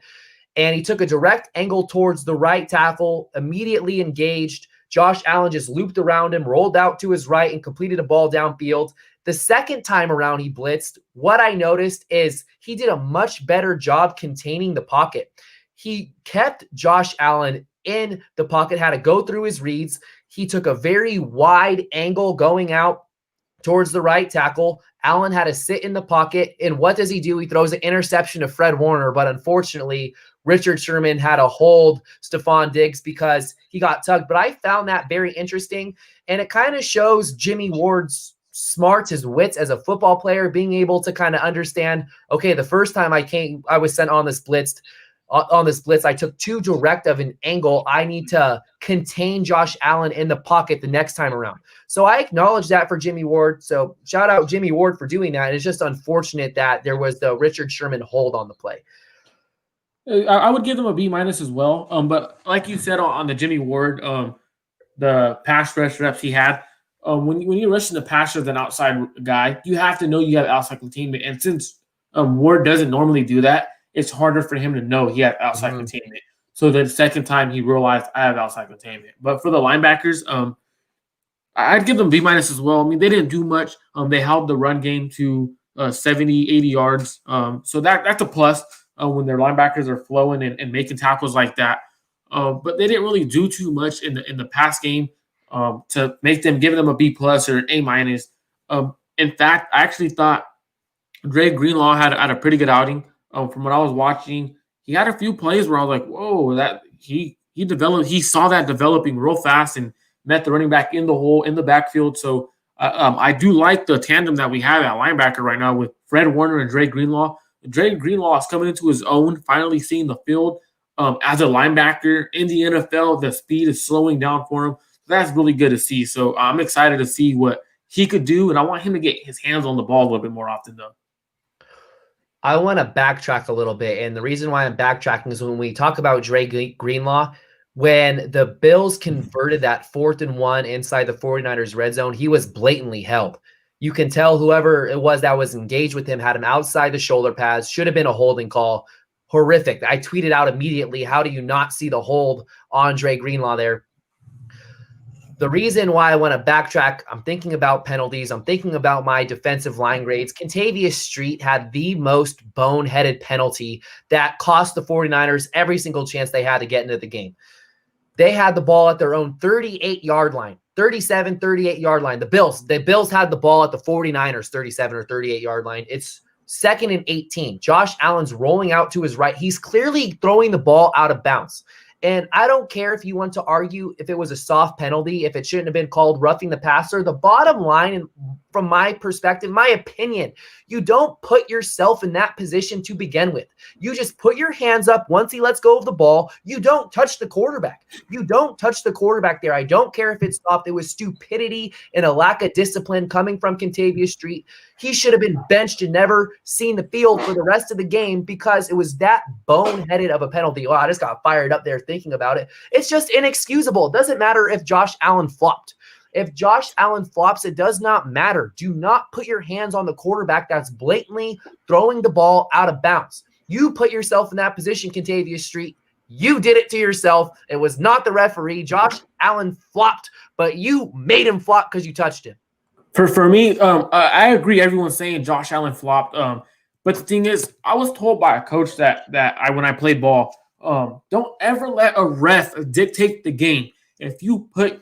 Speaker 1: And he took a direct angle towards the right tackle, immediately engaged. Josh Allen just looped around him, rolled out to his right, and completed a ball downfield. The second time around he blitzed, what I noticed is he did a much better job containing the pocket. He kept Josh Allen in the pocket, had to go through his reads. He took a very wide angle going out towards the right tackle. Allen had to sit in the pocket. And what does he do? He throws an interception to Fred Warner, but unfortunately, Richard Sherman had to hold Stephon Diggs because he got tugged. But I found that very interesting, and it kind of shows Jimmy Ward's smarts, his wits as a football player, being able to kind of understand, okay, the first time I was sent on this blitz, I took too direct of an angle. I need to contain Josh Allen in the pocket the next time around. So I acknowledge that for Jimmy Ward. So shout out Jimmy Ward for doing that. It's just unfortunate that there was the Richard Sherman hold on the play.
Speaker 2: I would give them a B- as well. But like you said on the Jimmy Ward, the pass rush reps he had, when you're rushing the passer as an outside guy, you have to know you have outside containment. And since Ward doesn't normally do that, it's harder for him to know he has outside containment. So the second time he realized I have outside containment. But for the linebackers, I'd give them B- as well. I mean, they didn't do much. They held the run game to 70, 80 yards. So that's a plus when their linebackers are flowing and making tackles like that. But they didn't really do too much in the pass game to make them give them a B+ or an A-. In fact, I actually thought Dre Greenlaw had a pretty good outing. From what I was watching, he had a few plays where I was like, "Whoa!" That he developed. He saw that developing real fast and met the running back in the hole in the backfield. So I do like the tandem that we have at linebacker right now with Fred Warner and Dre Greenlaw. Dre Greenlaw is coming into his own, finally seeing the field as a linebacker in the NFL. The speed is slowing down for him. That's really good to see. So I'm excited to see what he could do, and I want him to get his hands on the ball a little bit more often, though.
Speaker 1: I want to backtrack a little bit, and the reason why I'm backtracking is when we talk about Dre Greenlaw, when the Bills converted that 4th and 1 inside the 49ers red zone, he was blatantly held. You can tell whoever it was that was engaged with him had him outside the shoulder pads, should have been a holding call. Horrific. I tweeted out immediately, how do you not see the hold on Dre Greenlaw there? The reason why I want to backtrack, I'm thinking about penalties. I'm thinking about my defensive line grades. Kentavious Street had the most boneheaded penalty that cost the 49ers every single chance they had to get into the game. They had the ball at their own 38-yard line, 37, 38-yard line. The Bills had the ball at the 49ers 37 or 38-yard line. It's 2nd and 18. Josh Allen's rolling out to his right. He's clearly throwing the ball out of bounds. And I don't care if you want to argue if it was a soft penalty, if it shouldn't have been called roughing the passer. The bottom line from my perspective, my opinion, you don't put yourself in that position to begin with. You just put your hands up once he lets go of the ball. You don't touch the quarterback. You don't touch the quarterback there. I don't care if it's stopped. It was stupidity and a lack of discipline coming from Kentavious Street. He should have been benched and never seen the field for the rest of the game because it was that boneheaded of a penalty. Oh, I just got fired up there thinking about it. It's just inexcusable. It doesn't matter if Josh Allen flopped. If Josh Allen flops, it does not matter. Do not put your hands on the quarterback that's blatantly throwing the ball out of bounds. You put yourself in that position, Kentavious Street. You did it to yourself. It was not the referee. Josh Allen flopped, but you made him flop because you touched him.
Speaker 2: For me, I agree. Everyone's saying Josh Allen flopped. But the thing is, I was told by a coach that when I played ball, don't ever let a ref dictate the game. If you put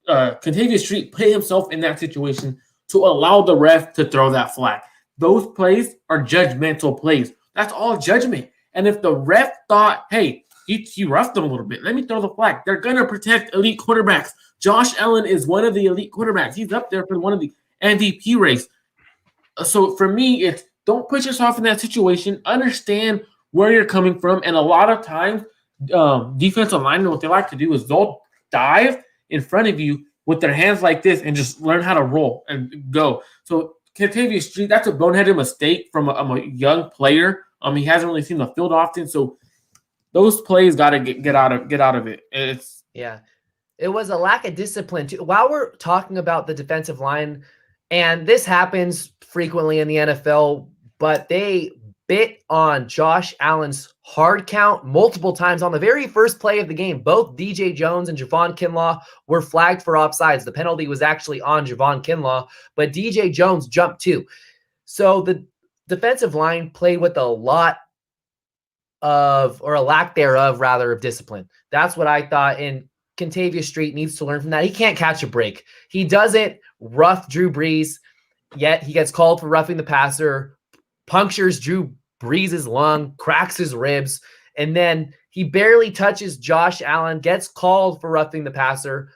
Speaker 2: Kentavious Street put himself in that situation to allow the ref to throw that flag. Those plays are judgmental plays. That's all judgment. And if the ref thought, hey, he roughed them a little bit, let me throw the flag. They're going to protect elite quarterbacks. Josh Allen is one of the elite quarterbacks. He's up there for one of the MVP race. So for me, it's don't put yourself in that situation. Understand where you're coming from. And a lot of times, defensive linemen, what they like to do is they'll dive in front of you with their hands like this and just learn how to roll and go. So Kentavious Street, that's a boneheaded mistake from a young player. He hasn't really seen the field often. So those plays got to get out of it.
Speaker 1: It was a lack of discipline too. While we're talking about the defensive line, and this happens frequently in the NFL, but they bit on Josh Allen's hard count multiple times on the very first play of the game. Both DJ Jones and Javon Kinlaw were flagged for offsides. The penalty was actually on Javon Kinlaw, but DJ Jones jumped too. So the defensive line played with a lot of, or a lack thereof, rather, of discipline. That's what I thought. And Kentavious Street needs to learn from that. He can't catch a break. He doesn't rough Drew Brees, yet he gets called for roughing the passer, punctures Drew Brees' lung, cracks his ribs, and then he barely touches Josh Allen, gets called for roughing the passer.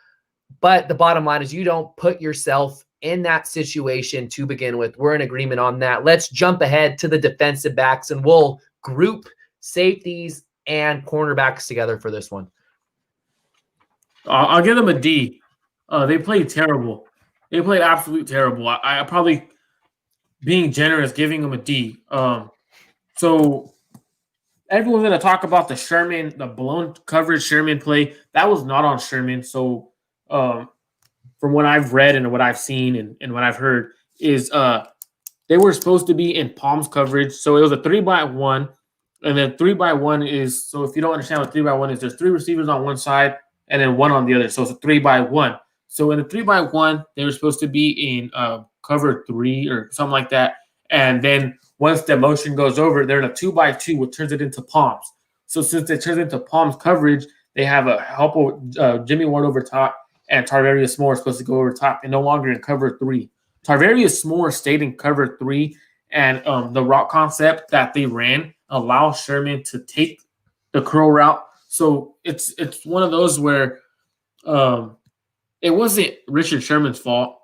Speaker 1: But the bottom line is you don't put yourself in that situation to begin with. We're in agreement on that. Let's jump ahead to the defensive backs, and we'll group safeties and cornerbacks together for this one.
Speaker 2: I'll give them a D. They played terrible. They played absolutely terrible. I probably, being generous, giving them a D. So everyone's going to talk about the Sherman, the blown coverage Sherman play. That was not on Sherman. So from what I've read and what I've seen and what I've heard is they were supposed to be in Palms coverage. So it was a 3-by-1. And then 3-by-1 is, so if you don't understand what 3-by-1 is, there's 3 receivers on one side and then 1 on the other. So it's a 3-by-1. So in a 3-by-1, they were supposed to be in cover 3 or something like that. And then once the motion goes over, they're in a 2-by-2, which turns it into Palms. So since it turns into Palms coverage, they have a help Jimmy Ward over top, and Tarvarius Moore is supposed to go over top and no longer in cover 3. Tarvarius Moore stayed in cover 3, and the route concept that they ran allows Sherman to take the curl route. So it's one of those where it wasn't Richard Sherman's fault.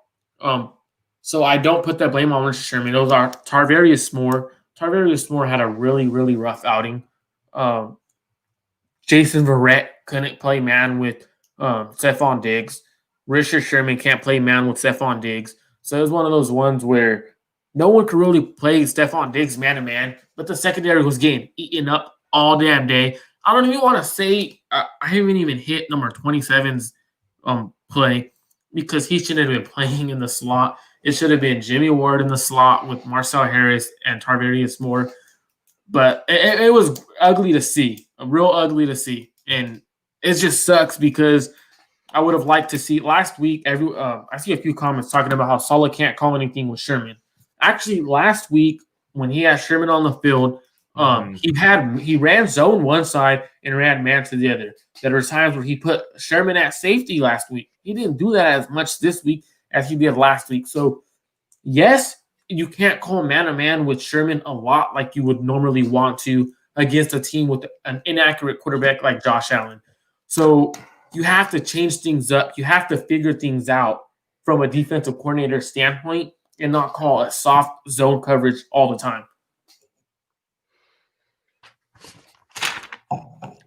Speaker 2: So I don't put that blame on Richard Sherman. Those are Tarvarius Moore. Tarvarius Moore had a really, really rough outing. Jason Verrett couldn't play man with Stephon Diggs. Richard Sherman can't play man with Stephon Diggs. So it was one of those ones where no one could really play Stephon Diggs man-to-man, but the secondary was getting eaten up all damn day. I don't even want to say I haven't even hit number 27's play because he shouldn't have been playing in the slot. It should have been Jimmy Ward in the slot with Marcel Harris and Tarvarius Moore. But it was ugly to see, real ugly to see. And it just sucks because I would have liked to see last week. I see a few comments talking about how Saleh can't call anything with Sherman. Actually, last week when he had Sherman on the field, he ran zone one side and ran man to the other. There were times where he put Sherman at safety last week. He didn't do that as much this week as he did last week. So, yes, you can't call man-to-man with Sherman a lot like you would normally want to against a team with an inaccurate quarterback like Josh Allen. So you have to change things up. You have to figure things out. from a defensive coordinator standpoint and not call a soft zone coverage all the time.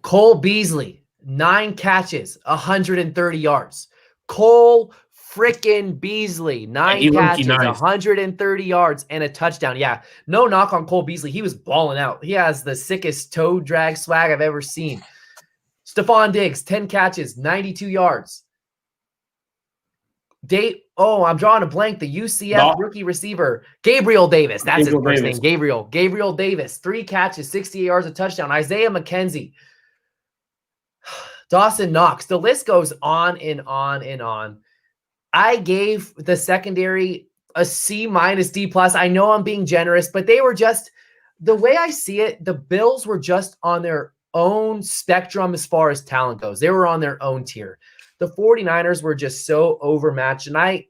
Speaker 1: Cole Beasley, 9 catches, 130 yards. Cole freaking Beasley, 9 catches, 130 yards, and a touchdown. Yeah, no knock on Cole Beasley. He was balling out. He has the sickest toe drag swag I've ever seen. Stephon Diggs, 10 catches, 92 yards. I'm drawing a blank. The UCF rookie receiver, Gabriel Davis. That's his first name, Gabriel. Gabriel Davis, 3 catches, 68 yards, a touchdown. Isaiah McKenzie, Dawson Knox. The list goes on and on and on. I gave the secondary a C- D+. I know I'm being generous, but they were just, the way I see it, the Bills were just on their own spectrum as far as talent goes. They were on their own tier. The 49ers were just so overmatched. And I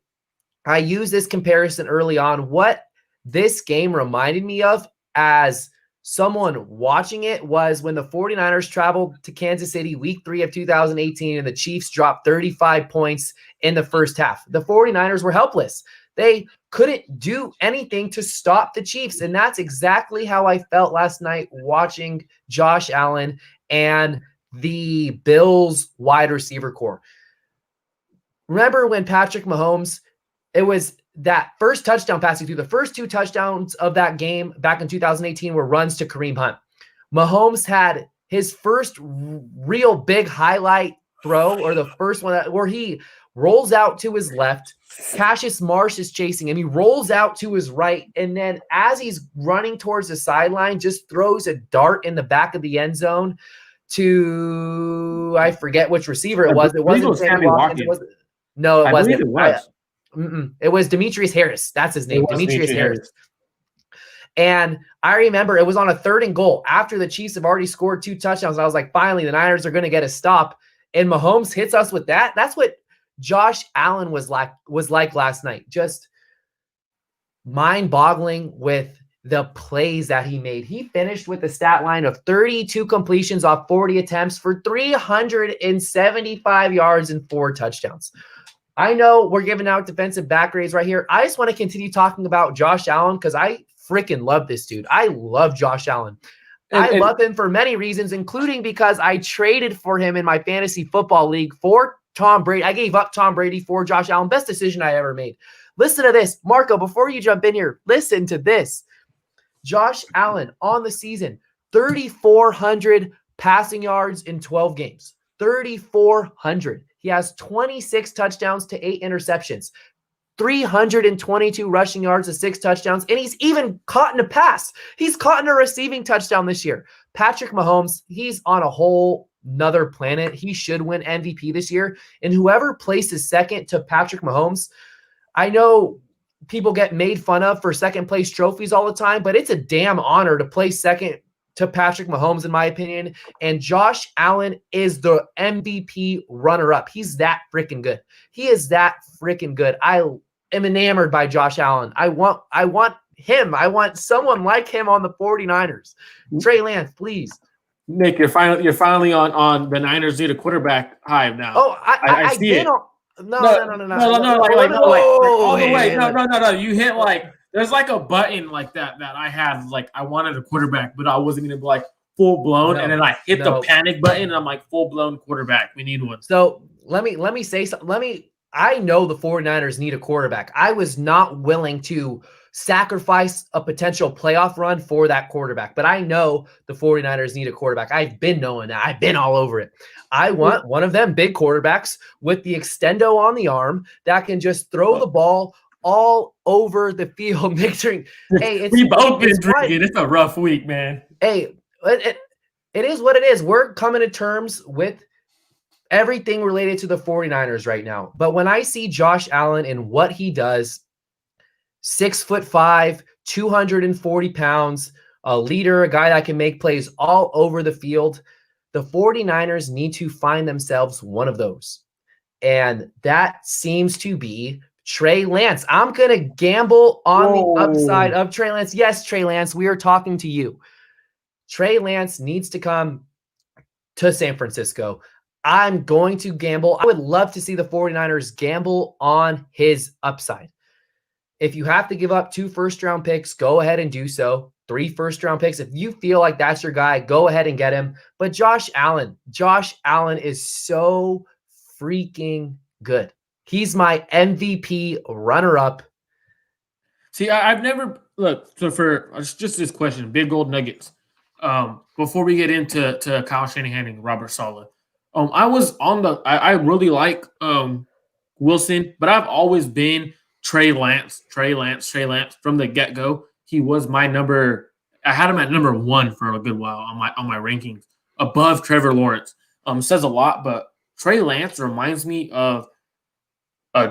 Speaker 1: use this comparison early on. What this game reminded me of as someone watching it was when the 49ers traveled to Kansas City week 3 of 2018 and the Chiefs dropped 35 points in the first half. The 49ers were helpless. They couldn't do anything to stop the Chiefs. And that's exactly how I felt last night watching Josh Allen and the Bills wide receiver core. Remember when Patrick Mahomes, it was that first touchdown passing through, the first 2 touchdowns of that game back in 2018 were runs to Kareem Hunt. Mahomes had his first real big highlight throw, or the first one where he rolls out to his left. Cassius Marsh is chasing him. He rolls out to his right. And then as he's running towards the sideline, just throws a dart in the back of the end zone to, I forget which receiver it was. It wasn't Sammy Watkins. No, it wasn't.
Speaker 2: It was.
Speaker 1: It was Demetrius Harris. That's his name, Demetrius Harris. And I remember it was on a 3rd and goal after the Chiefs have already scored 2 touchdowns. I was like, finally, the Niners are going to get a stop. And Mahomes hits us with that. That's what Josh Allen was like last night. Just mind-boggling with the plays that he made. He finished with a stat line of 32 completions off 40 attempts for 375 yards and 4 touchdowns. I know we're giving out defensive back grades right here. I just want to continue talking about Josh Allen because I freaking love this dude. I love Josh Allen. I love him for many reasons, including because I traded for him in my fantasy football league for Tom Brady. I gave up Tom Brady for Josh Allen. Best decision I ever made. Listen to this. Marco, before you jump in here, listen to this. Josh Allen on the season, 3,400 passing yards in 12 games. 3,400. He has 26 touchdowns to 8 interceptions, 322 rushing yards to 6 touchdowns, and he's even caught in a pass. He's caught in a receiving touchdown this year. Patrick Mahomes, he's on a whole nother planet. He should win MVP this year. And whoever places second to Patrick Mahomes, I know people get made fun of for second place trophies all the time, but it's a damn honor to place second to Patrick Mahomes, in my opinion. And Josh Allen is the MVP runner-up. He's that freaking good. He is that freaking good. I am enamored by Josh Allen. I want him. I want someone like him on the 49ers. Trey Lance, please.
Speaker 2: Nick, you're finally on the Niners need a quarterback hive now.
Speaker 1: Oh, I see it. No.
Speaker 2: All the way. No. You hit like there's like a button like that I had, like I wanted a quarterback, but I wasn't gonna be like full blown, and then I hit the panic button, and I'm like full blown quarterback. We need one.
Speaker 1: So let me say something. I know the 49ers need a quarterback. I was not willing to sacrifice a potential playoff run for that quarterback, but I know the 49ers need a quarterback. I've been knowing that. I've been all over it. I want one of them big quarterbacks with the extendo on the arm that can just throw the ball all over the field. Hey,
Speaker 2: we both been drinking. It's a rough week, man.
Speaker 1: Hey, it is what it is. We're coming to terms with everything related to the 49ers right now. But when I see Josh Allen and what he does, 6'5", 240 pounds, a leader, a guy that can make plays all over the field, the 49ers need to find themselves one of those. And that seems to be Trey Lance. I'm going to gamble on the upside of Trey Lance. Yes, Trey Lance, we are talking to you. Trey Lance needs to come to San Francisco. I'm going to gamble. I would love to see the 49ers gamble on his upside. If you have to give up 2 first-round picks, go ahead and do so. 3 first-round picks. If you feel like that's your guy, go ahead and get him. But Josh Allen is so freaking good. He's my MVP runner-up.
Speaker 2: See, I've never look. So for just this question, big gold nuggets. Before we get into Kyle Shanahan and Robert Saleh, I was on the. I really like Wilson, but I've always been Trey Lance from the get go. He was my number. I had him at number 1 for a good while on my rankings, above Trevor Lawrence. Says a lot, but Trey Lance reminds me of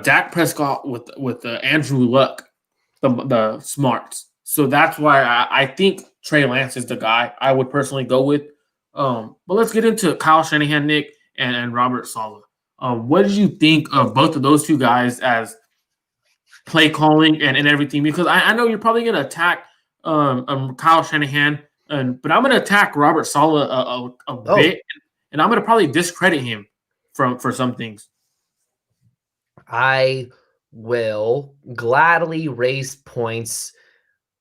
Speaker 2: Dak Prescott with Andrew Luck, the smarts. So that's why I think Trey Lance is the guy I would personally go with. But let's get into Kyle Shanahan, Nick, and Robert Saleh. What did you think of both of those two guys as play calling and everything? Because I know you're probably going to attack Kyle Shanahan, but I'm going to attack Robert Saleh a bit, and I'm going to probably discredit him for some things.
Speaker 1: I will gladly raise points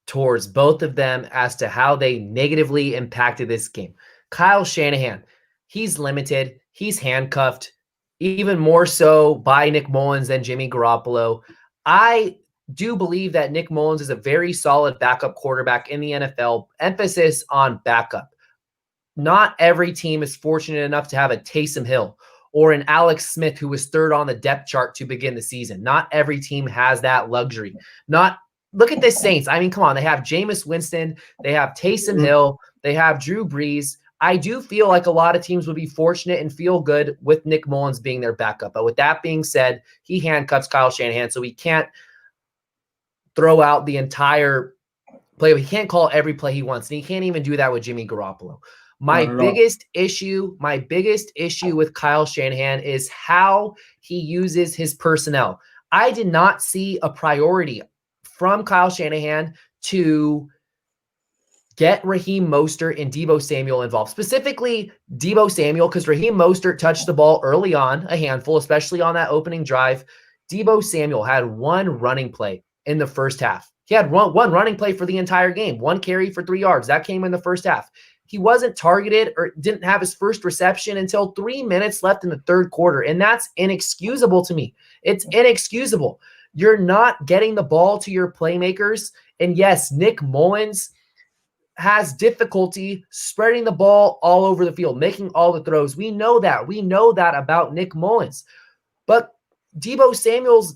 Speaker 1: towards both of them as to how they negatively impacted this game. Kyle Shanahan, he's limited. He's handcuffed, even more so by Nick Mullins than Jimmy Garoppolo. I do believe that Nick Mullins is a very solid backup quarterback in the NFL. Emphasis on backup. Not every team is fortunate enough to have a Taysom Hill or an Alex Smith who was 3rd on the depth chart to begin the season. Not every team has that luxury. Look at the Saints. I mean, come on. They have Jameis Winston. They have Taysom Hill. They have Drew Brees. I do feel like a lot of teams would be fortunate and feel good with Nick Mullins being their backup. But with that being said, he handcuffs Kyle Shanahan, so he can't throw out the entire play. He can't call every play he wants, and he can't even do that with Jimmy Garoppolo. My biggest issue with Kyle Shanahan is how he uses his personnel. I did not see a priority from Kyle Shanahan to get Raheem Mostert and Deebo Samuel involved. Specifically, Deebo Samuel, because Raheem Mostert touched the ball early on, a handful, especially on that opening drive. Deebo Samuel had 1 running play in the first half. He had one running play for the entire game, 1 carry for 3 yards. That came in the first half. He wasn't targeted or didn't have his first reception until 3 minutes left in the 3rd quarter, and that's inexcusable to me. It's inexcusable. You're not getting the ball to your playmakers. And yes, Nick Mullins has difficulty spreading the ball all over the field, making all the throws. We know that. We know that about Nick Mullins. But Deebo Samuel's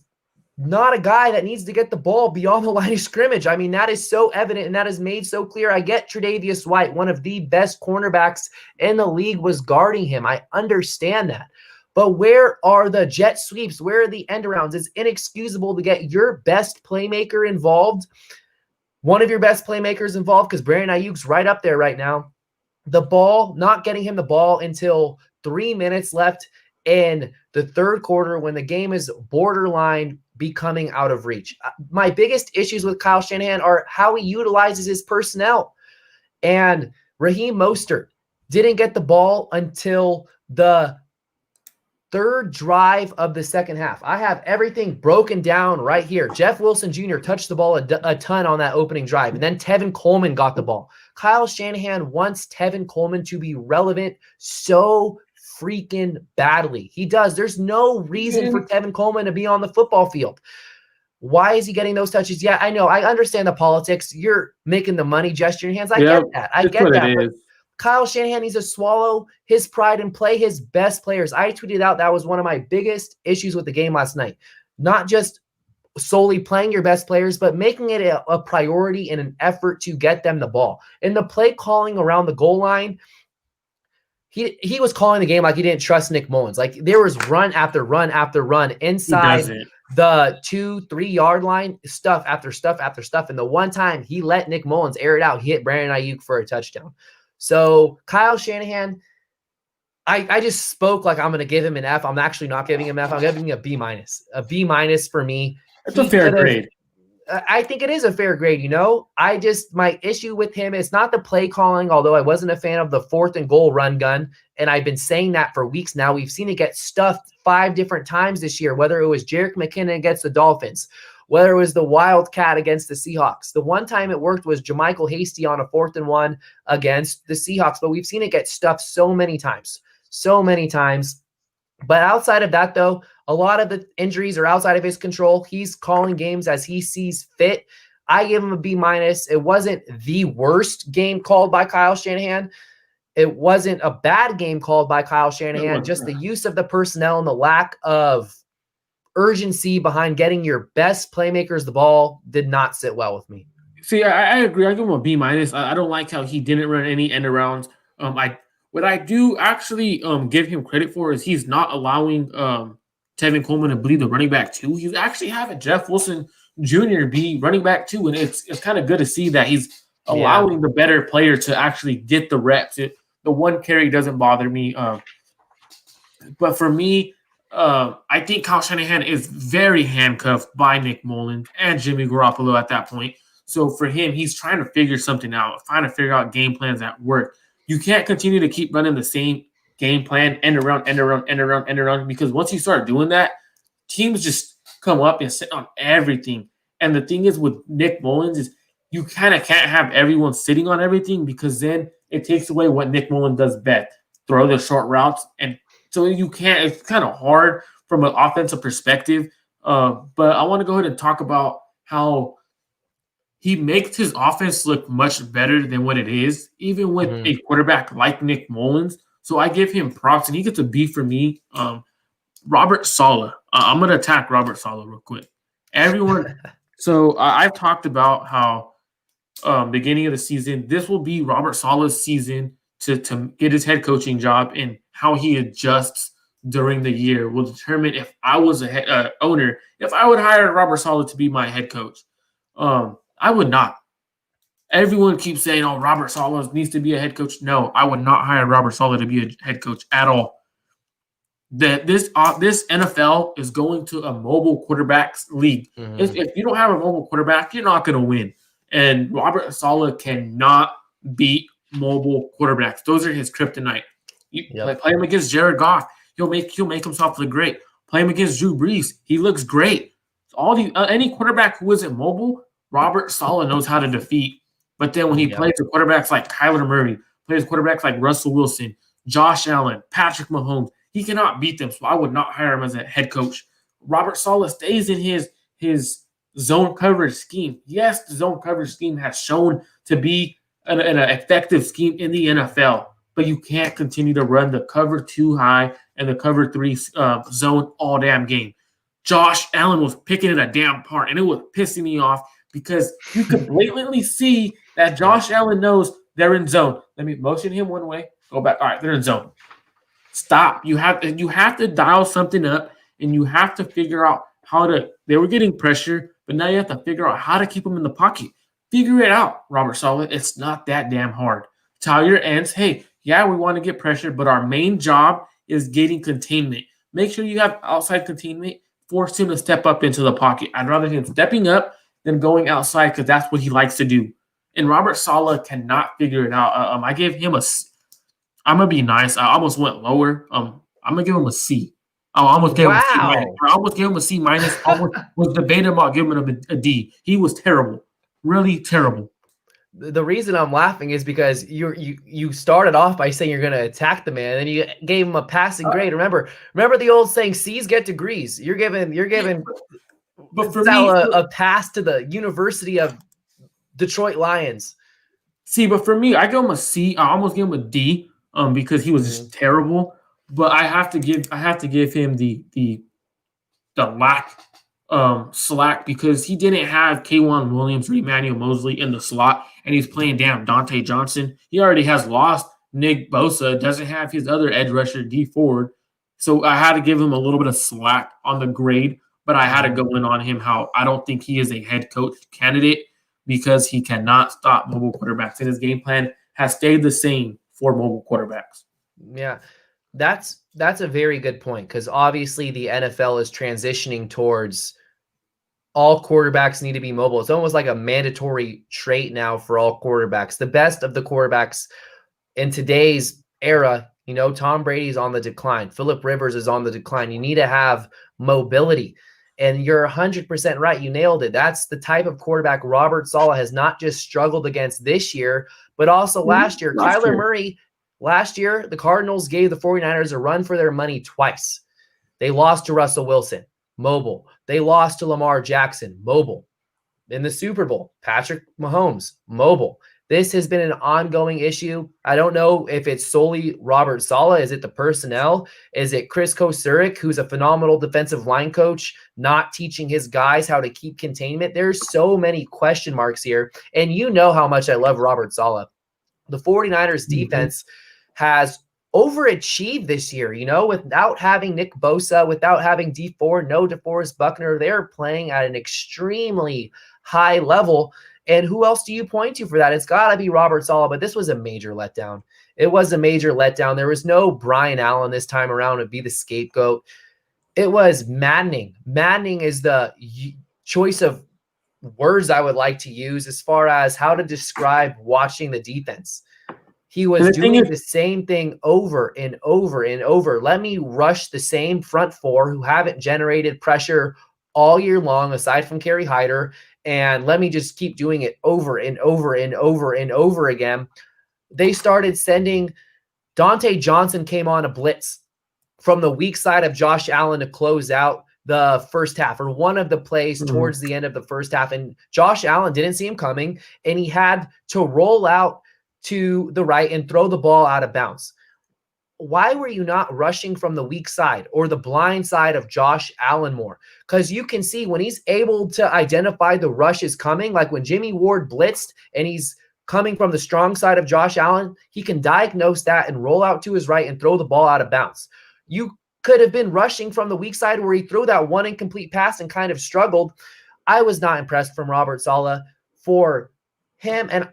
Speaker 1: not a guy that needs to get the ball beyond the line of scrimmage. I mean, that is so evident and that is made so clear. I get Tre'Davious White, one of the best cornerbacks in the league, was guarding him. I understand that. But where are the jet sweeps? Where are the end arounds? It's inexcusable to get your best playmaker involved, one of your best playmakers involved, because Brandon Ayuk's right up there right now. The ball, not getting him the ball until 3 minutes left in the 3rd quarter when the game is borderline becoming out of reach. My biggest issues with Kyle Shanahan are how he utilizes his personnel. And Raheem Mostert didn't get the ball until the 3rd drive of the second half. I have everything broken down right here. Jeff Wilson Jr. touched the ball a ton on that opening drive, and then Tevin Coleman got the ball. Kyle Shanahan wants Tevin Coleman to be relevant so freaking badly. He does. There's no reason for Tevin Coleman to be on the football field. Why is he getting those touches? Yeah, I know. I understand the politics. You're making the money gesture in your hands. I get that. I get that. Kyle Shanahan needs to swallow his pride and play his best players. I tweeted out that was one of my biggest issues with the game last night. Not just solely playing your best players, but making it a priority in an effort to get them the ball. In the play calling around the goal line, he was calling the game like he didn't trust Nick Mullins. Like there was run after run after run inside the 2-3 yard line, stuff after stuff after stuff. And the one time he let Nick Mullins air it out, he hit Brandon Ayuk for a touchdown. So Kyle Shanahan, I just spoke like I'm going to give him an F. I'm actually not giving him an F. I'm giving him a B-. A B- for me.
Speaker 2: That's a fair grade.
Speaker 1: I think it is a fair grade, my issue with him is not the play calling, although I wasn't a fan of the 4th and goal run gun. And I've been saying that for weeks now. We've seen it get stuffed 5 different times this year, whether it was Jerick McKinnon against the Dolphins, whether it was the Wildcat against the Seahawks. The one time it worked was JaMychal Hasty on a 4th and 1 against the Seahawks, but we've seen it get stuffed so many times. But outside of that, though, a lot of the injuries are outside of his control. He's calling games as he sees fit. I give him a B-. It wasn't the worst game called by Kyle Shanahan. It wasn't a bad game called by Kyle Shanahan. Just the use of the personnel and the lack of urgency behind getting your best playmakers the ball did not sit well with me.
Speaker 2: See, I agree. I give him a B-. I don't like how he didn't run any end arounds. What I do actually give him credit for is he's not allowing Tevin Coleman to bleed the running back too. He's actually having Jeff Wilson Jr. be running back too, and it's kind of good to see that he's allowing the better player to actually get the reps. The one carry doesn't bother me, but for me, I think Kyle Shanahan is very handcuffed by Nick Mullens and Jimmy Garoppolo at that point. So for him, he's trying to figure something out, trying to figure out game plans that work. You can't continue to keep running the same game plan, end around, because once you start doing that, teams just come up and sit on everything. And the thing is with Nick Mullens is you kind of can't have everyone sitting on everything because then it takes away what Nick Mullens does best, throw the short routes. And so you can't – it's kind of hard from an offensive perspective. But I want to go ahead and talk about how he makes his offense look much better than what it is, even with a quarterback like Nick Mullens. So I give him props, and he gets a B for me. Robert Saleh. I'm going to attack Robert Saleh real quick. Everyone – so I've talked about how beginning of the season, this will be Robert Saleh's season to get his head coaching job, and how he adjusts during the year will determine if I was a owner, if I would hire Robert Saleh to be my head coach. I would not. Everyone keeps saying, oh, Robert Saleh needs to be a head coach. No, I would not hire Robert Saleh to be a head coach at all. This NFL is going to a mobile quarterbacks league. If you don't have a mobile quarterback, you're not going to win. And Robert Saleh cannot beat mobile quarterbacks. Those are his kryptonite. Play him against Jared Goff. He'll make himself look great. Play him against Drew Brees. He looks great. Any quarterback who isn't mobile, Robert Saleh knows how to defeat. But then when he plays with quarterbacks like Kyler Murray, plays quarterbacks like Russell Wilson, Josh Allen, Patrick Mahomes, he cannot beat them. So I would not hire him as a head coach. Robert Saleh stays in his zone coverage scheme. Yes, the zone coverage scheme has shown to be an effective scheme in the NFL, but you can't continue to run the cover 2 high and the cover 3 zone all damn game. Josh Allen was picking it a damn part, and it was pissing me off because you could blatantly see that Josh Allen knows they're in zone. Let me motion him one way, go back. All right, they're in zone. Stop. You have to dial something up, and you have to figure out how to – they were getting pressure, but now you have to figure out how to keep them in the pocket. Figure it out, Robert Saleh. It's not that damn hard. Tell your ends, hey, yeah, we want to get pressure, but our main job is getting containment. Make sure you have outside containment. Force him to step up into the pocket. I'd rather him stepping up than going outside because that's what he likes to do. And Robert Saleh cannot figure it out. I gave him I'm going to be nice. I almost went lower. I'm going to give him a C. I almost gave him a C minus. I almost gave him a C minus. Almost was debating about giving him a D. He was terrible. Really terrible.
Speaker 1: The reason I'm laughing is because you started off by saying you're going to attack the man, and then you gave him a passing grade. Remember the old saying, C's get degrees. You're giving
Speaker 2: but for
Speaker 1: me
Speaker 2: a
Speaker 1: pass to the University of Detroit Lions.
Speaker 2: See, but for me, I give him a C. I almost gave him a D because he was just terrible. But I have to give him the lack slack because he didn't have K'Wan Williams or Emmanuel Mosley in the slot, and he's playing Dante Johnson. He already has lost Nick Bosa, doesn't have his other edge rusher, D Ford. So I had to give him a little bit of slack on the grade, but I had to go in on him how I don't think he is a head coach candidate because he cannot stop mobile quarterbacks. And his game plan has stayed the same for mobile quarterbacks.
Speaker 1: Yeah, that's a very good point because obviously the NFL is transitioning towards all quarterbacks need to be mobile. It's almost like a mandatory trait now for all quarterbacks. The best of the quarterbacks in today's era, Tom Brady's on the decline. Phillip Rivers is on the decline. You need to have mobility. And you're 100% right. You nailed it. That's the type of quarterback Robert Saleh has not just struggled against this year, but also last year. Kyler Murray, last year, the Cardinals gave the 49ers a run for their money twice. They lost to Russell Wilson, mobile. They lost to Lamar Jackson, mobile. In the Super Bowl, Patrick Mahomes, mobile. This has been an ongoing issue. I don't know if it's solely Robert Saleh. Is it the personnel? Is it Chris Kocurek, who's a phenomenal defensive line coach, not teaching his guys how to keep containment? There's so many question marks here. And you know how much I love Robert Saleh. The 49ers defense has overachieved this year, without having Nick Bosa, without having no DeForest Buckner. They're playing at an extremely high level. And who else do you point to for that? It's got to be Robert Saleh, but this was a major letdown. It was a major letdown. There was no Brian Allen this time around to be the scapegoat. It was maddening. Maddening is the choice of words I would like to use as far as how to describe watching the defense. He was doing the same thing over and over and over. Let me rush the same front four who haven't generated pressure all year long, aside from Kerry Hyder, and let me just keep doing it over and over and over and over again. They started sending Dante Johnson came on a blitz from the weak side of Josh Allen to close out the first half, or one of the plays towards the end of the first half. And Josh Allen didn't see him coming, and he had to roll out to the right and throw the ball out of bounds. Why were you not rushing from the weak side or the blind side of Josh Allen more? Because you can see when he's able to identify the rush is coming, like when Jimmy Ward blitzed and he's coming from the strong side of Josh Allen, he can diagnose that and roll out to his right and throw the ball out of bounds. You could have been rushing from the weak side where he threw that one incomplete pass and kind of struggled. I was not impressed from Robert Saleh for him. And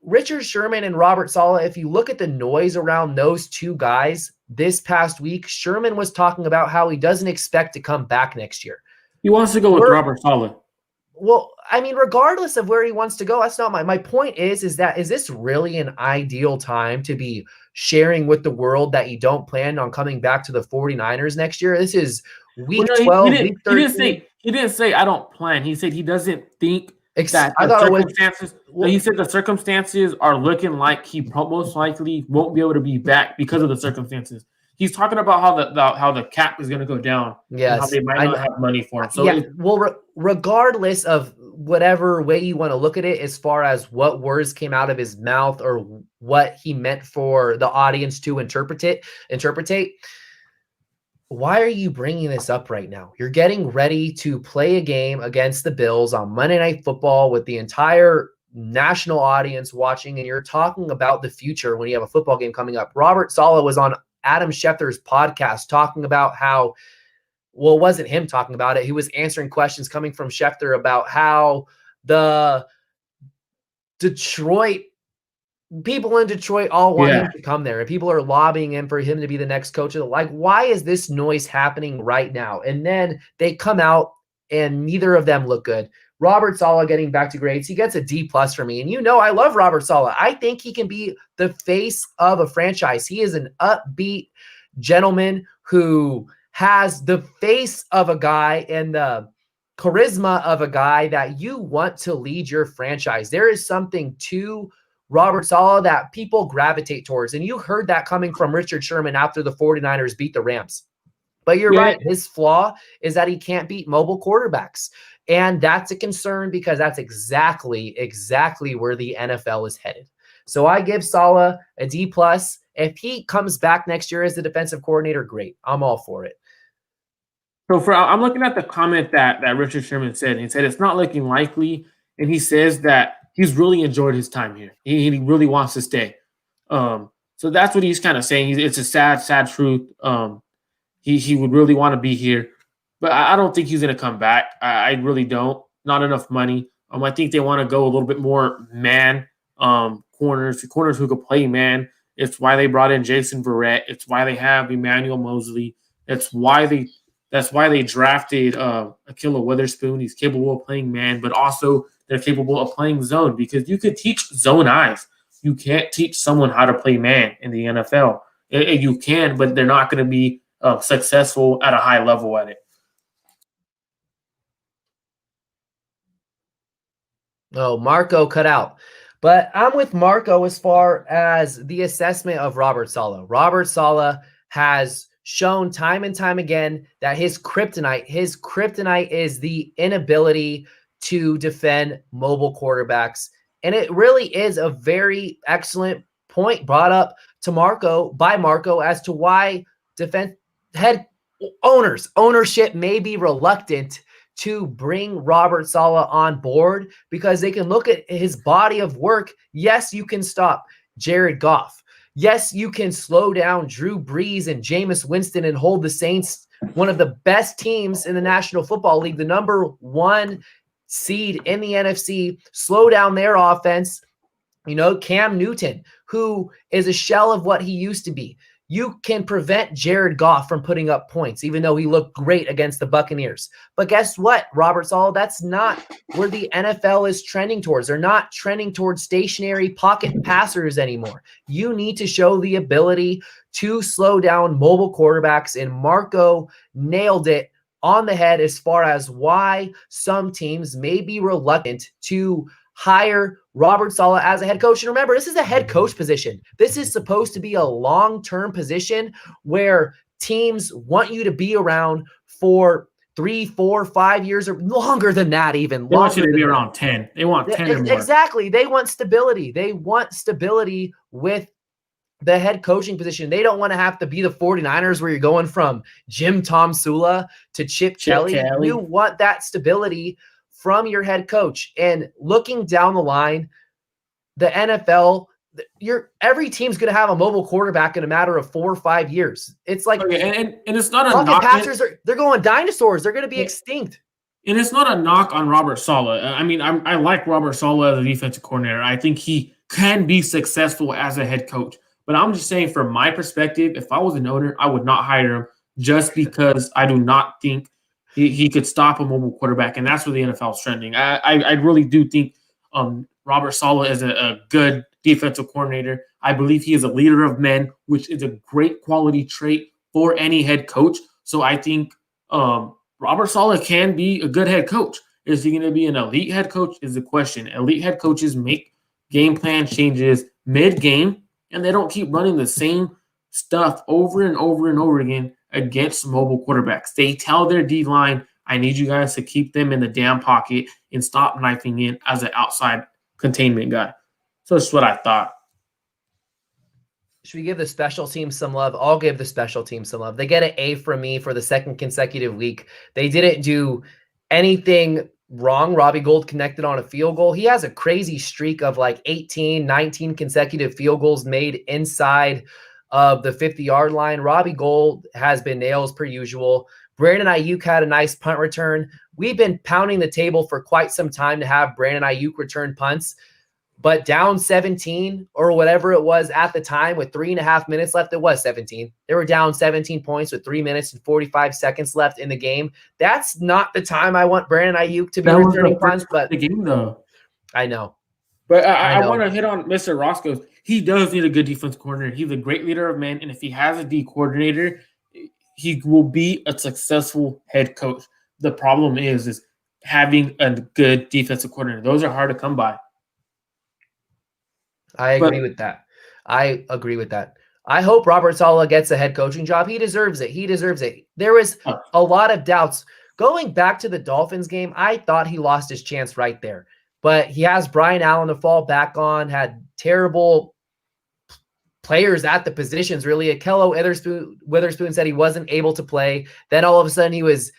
Speaker 1: Richard Sherman and Robert Saleh, if you look at the noise around those two guys this past week, Sherman was talking about how he doesn't expect to come back next year.
Speaker 2: He wants to go with Robert Saleh.
Speaker 1: Well, I mean, regardless of where he wants to go, that's not my point is this really an ideal time to be sharing with the world that you don't plan on coming back to the 49ers next year? This is week 12, week 13.
Speaker 2: He didn't say I don't plan. He said he doesn't think that
Speaker 1: I thought circumstances.
Speaker 2: He said the circumstances are looking like he most likely won't be able to be back because of the circumstances. He's talking about how the cap is going to go down.
Speaker 1: Yes,
Speaker 2: how they might not have money for him. So
Speaker 1: yeah, regardless of whatever way you want to look at it, as far as what words came out of his mouth or what he meant for the audience to interpret, why are you bringing this up right now? You're getting ready to play a game against the Bills on Monday Night Football with the entire national audience watching, and you're talking about the future when you have a football game coming up. Robert Saleh was on Adam Schefter's podcast talking about how, well, it wasn't him talking about it. He was answering questions coming from Schefter about how the people in Detroit all want him to come there, and people are lobbying him for him to be the next coach. Like, why is this noise happening right now? And then they come out and neither of them look good. Robert Saleh getting back to grades. He gets a D+ for me. And I love Robert Saleh. I think he can be the face of a franchise. He is an upbeat gentleman who has the face of a guy and the charisma of a guy that you want to lead your franchise. There is something to Robert Saleh that people gravitate towards. And you heard that coming from Richard Sherman after the 49ers beat the Rams. But you're right. His flaw is that he can't beat mobile quarterbacks. And that's a concern because that's exactly where the NFL is headed. So I give Saleh a D+. If he comes back next year as the defensive coordinator, great. I'm all for it.
Speaker 2: So I'm looking at the comment that Richard Sherman said. He said it's not looking likely. And he says that he's really enjoyed his time here. He really wants to stay. So that's what he's kind of saying. It's a sad truth. He would really want to be here. But I don't think he's going to come back. I really don't. Not enough money. I think they want to go a little bit more man corners who could play man. It's why they brought in Jason Verrett. It's why they have Emmanuel Mosley. It's why That's why they drafted Ahkello Witherspoon. He's capable of playing man, but also they're capable of playing zone because you could teach zone eyes. You can't teach someone how to play man in the NFL. You can, but they're not going to be successful at a high level at it.
Speaker 1: Oh, Marco cut out. But I'm with Marco as far as the assessment of Robert Saleh. Robert Saleh has shown time and time again that his kryptonite is the inability to defend mobile quarterbacks. And it really is a very excellent point brought up to Marco as to why defense head ownership may be reluctant to bring Robert Saleh on board because they can look at his body of work. Yes, you can stop Jared Goff. Yes, you can slow down Drew Brees and Jameis Winston and hold the Saints, one of the best teams in the National Football League, the number 1 seed in the NFC, slow down their offense. You know, Cam Newton, who is a shell of what he used to be. You can prevent Jared Goff from putting up points, even though he looked great against the Buccaneers. But guess what, Robert Saleh? That's not where the NFL is trending towards. They're not trending towards stationary pocket passers anymore. You need to show the ability to slow down mobile quarterbacks, and Marco nailed it on the head as far as why some teams may be reluctant to hire Robert Saleh as a head coach. And remember, this is a head coach position. This is supposed to be a long-term position where teams want you to be around for 3, 4, 5 years or longer than that even.
Speaker 2: They want you to be around 10. They want 10 or more.
Speaker 1: Exactly. They want stability. They want stability with the head coaching position. They don't want to have to be the 49ers where you're going from Jim Tomsula to Chip Kelly. You want that stability from your head coach. And looking down the line, the NFL, every team's going to have a mobile quarterback in a matter of 4 or 5 years. It's like,
Speaker 2: and it's not a knock.
Speaker 1: Passers they're going dinosaurs. They're going to be extinct.
Speaker 2: And it's not a knock on Robert Saleh. I mean, I like Robert Saleh as a defensive coordinator. I think he can be successful as a head coach. But I'm just saying, from my perspective, if I was an owner, I would not hire him just because I do not think he could stop a mobile quarterback, and that's where the NFL is trending. I really do think Robert Saleh is a good defensive coordinator. I believe he is a leader of men, which is a great quality trait for any head coach. So I think Robert Saleh can be a good head coach. Is he going to be an elite head coach is the question. Elite head coaches make game plan changes mid-game, and they don't keep running the same stuff over and over and over again against mobile quarterbacks. They tell their D-line, I need you guys to keep them in the damn pocket and stop knifing in as an outside containment guy. So that's what I thought.
Speaker 1: Should we give the special teams some love? I'll give the special teams some love. They get an A from me for the second consecutive week. They didn't do anything wrong. Robbie Gould connected on a field goal. He has a crazy streak of like 18, 19 consecutive field goals made inside of the 50-yard line. Robbie Gould has been nails per usual. Brandon Ayuk had a nice punt return. We've been pounding the table for quite some time to have Brandon Ayuk return punts, but down 17 or whatever it was at the time with 3.5 minutes left, it was 17. They were down 17 points with 3 minutes and 45 seconds left in the game. That's not the time I want Brandon Ayuk to be returning punts, but
Speaker 2: the game though.
Speaker 1: I know.
Speaker 2: But I want to hit on Mr. Roscoe. He does need a good defense coordinator. He's a great leader of men, and if he has a D coordinator, he will be a successful head coach. The problem is having a good defensive coordinator. Those are hard to come by.
Speaker 1: I agree with that. I hope Robert Saleh gets a head coaching job. He deserves it. There was a lot of doubts. Going back to the Dolphins game, I thought he lost his chance right there. But he has Brian Allen to fall back on, had terrible players at the positions, really. Ahkello Witherspoon said he wasn't able to play. Then all of a sudden he was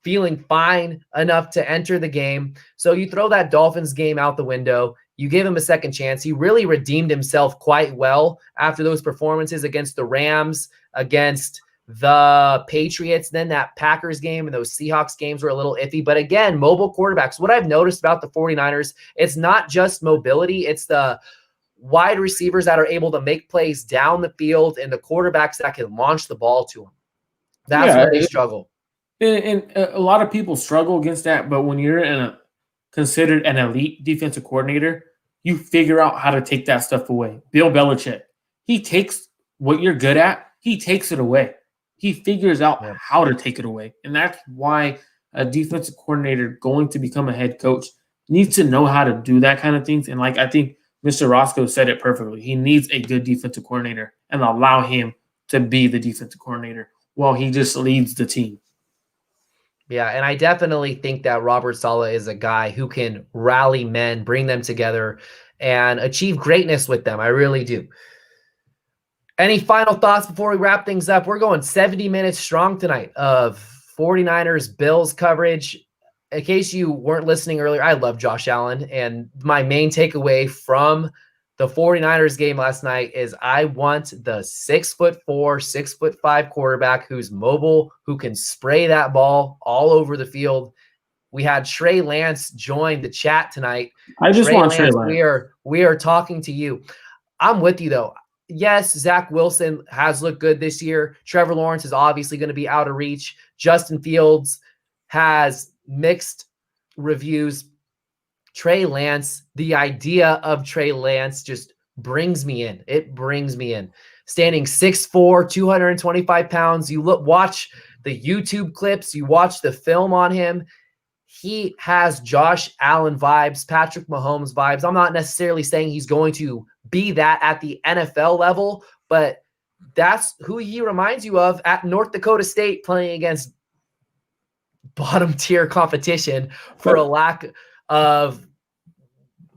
Speaker 1: feeling fine enough to enter the game. So you throw that Dolphins game out the window. You give him a second chance. He really redeemed himself quite well after those performances against the Rams, against the Patriots. Then that Packers game and those Seahawks games were a little iffy. But again, mobile quarterbacks. What I've noticed about the 49ers, it's not just mobility. It's the wide receivers that are able to make plays down the field and the quarterbacks that can launch the ball to them. That's where they struggle.
Speaker 2: And a lot of people struggle against that, but when you're considered an elite defensive coordinator, you figure out how to take that stuff away. Bill Belichick, he takes what you're good at, he takes it away. He figures out
Speaker 1: Yeah.
Speaker 2: how to take it away. And that's why a defensive coordinator going to become a head coach needs to know how to do that kind of things. And like I think Mr. Roscoe said it perfectly. He needs a good defensive coordinator and allow him to be the defensive coordinator while he just leads the team.
Speaker 1: Yeah, and I definitely think that Robert Saleh is a guy who can rally men, bring them together, and achieve greatness with them. I really do. Any final thoughts before we wrap things up? We're going 70 minutes strong tonight of 49ers Bills coverage. In case you weren't listening earlier, I love Josh Allen. And my main takeaway from the 49ers game last night is I want the 6'4", 6'5" quarterback who's mobile, who can spray that ball all over the field. We had Trey Lance join the chat tonight.
Speaker 2: I just want Trey Lance.
Speaker 1: We are talking to you. I'm with you though. Yes, Zach Wilson has looked good this year. Trevor Lawrence is obviously going to be out of reach. Justin Fields has mixed reviews. Trey Lance, the idea of Trey Lance just brings me in. It brings me in. Standing 6'4", 225 pounds. You watch the YouTube clips. You watch the film on him. He has Josh Allen vibes, Patrick Mahomes vibes. I'm not necessarily saying he's going to be that at the NFL level, but that's who he reminds you of at North Dakota State playing against bottom tier competition for a lack of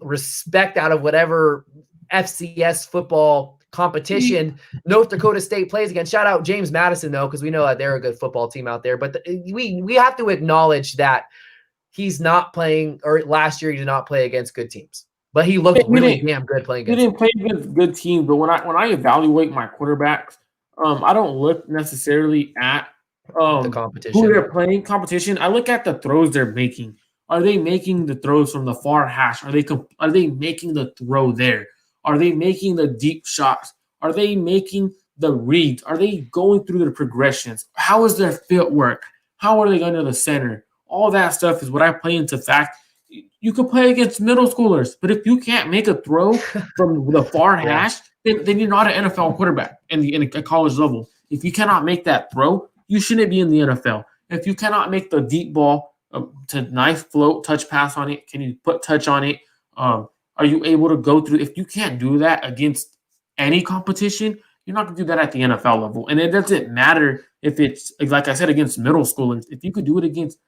Speaker 1: respect out of whatever FCS football competition North Dakota State plays against. Shout out James Madison though, because we know that they're a good football team out there. But we have to acknowledge that he's not playing, or last year he did not play against good teams. But he looked really damn good playing against.
Speaker 2: He didn't play against good teams, but when I evaluate my quarterbacks, I don't look necessarily at
Speaker 1: the competition,
Speaker 2: who they're playing competition. I look at the throws they're making. Are they making the throws from the far hash? Are they making the throw there? Are they making the deep shots? Are they making the reads? Are they going through the progressions? How is their footwork? How are they going to the center? All that stuff is what I play into fact. You could play against middle schoolers, but if you can't make a throw from the far hash, then you're not an NFL quarterback in a college level. If you cannot make that throw, you shouldn't be in the NFL. If you cannot make the deep ball to nice float, touch pass on it, can you put touch on it? Are you able to go through? If you can't do that against any competition, you're not going to do that at the NFL level. And it doesn't matter if it's, like I said, against middle schoolers. If you could do it against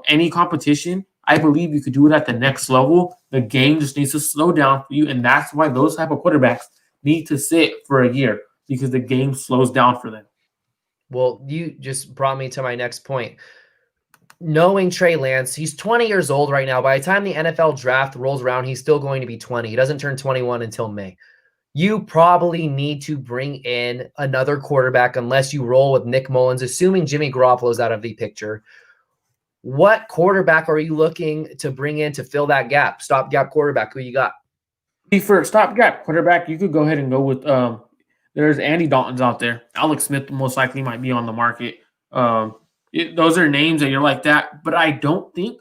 Speaker 2: any competition, I believe you could do it at the next level. The game just needs to slow down for you, and that's why those type of quarterbacks need to sit for a year, because the game slows down for them.
Speaker 1: Well, you just brought me to my next point. Knowing Trey Lance, he's 20 years old right now. By the time the NFL draft rolls around, he's still going to be 20. He doesn't turn 21 until May. You probably need to bring in another quarterback unless you roll with Nick Mullins, assuming Jimmy Garoppolo's out of the picture. What quarterback are you looking to bring in to fill that gap? Stopgap quarterback, who you got?
Speaker 2: For stopgap quarterback, you could go ahead and go with there's Andy Dalton's out there. Alex Smith most likely might be on the market. Those are names that you're like that, but I don't think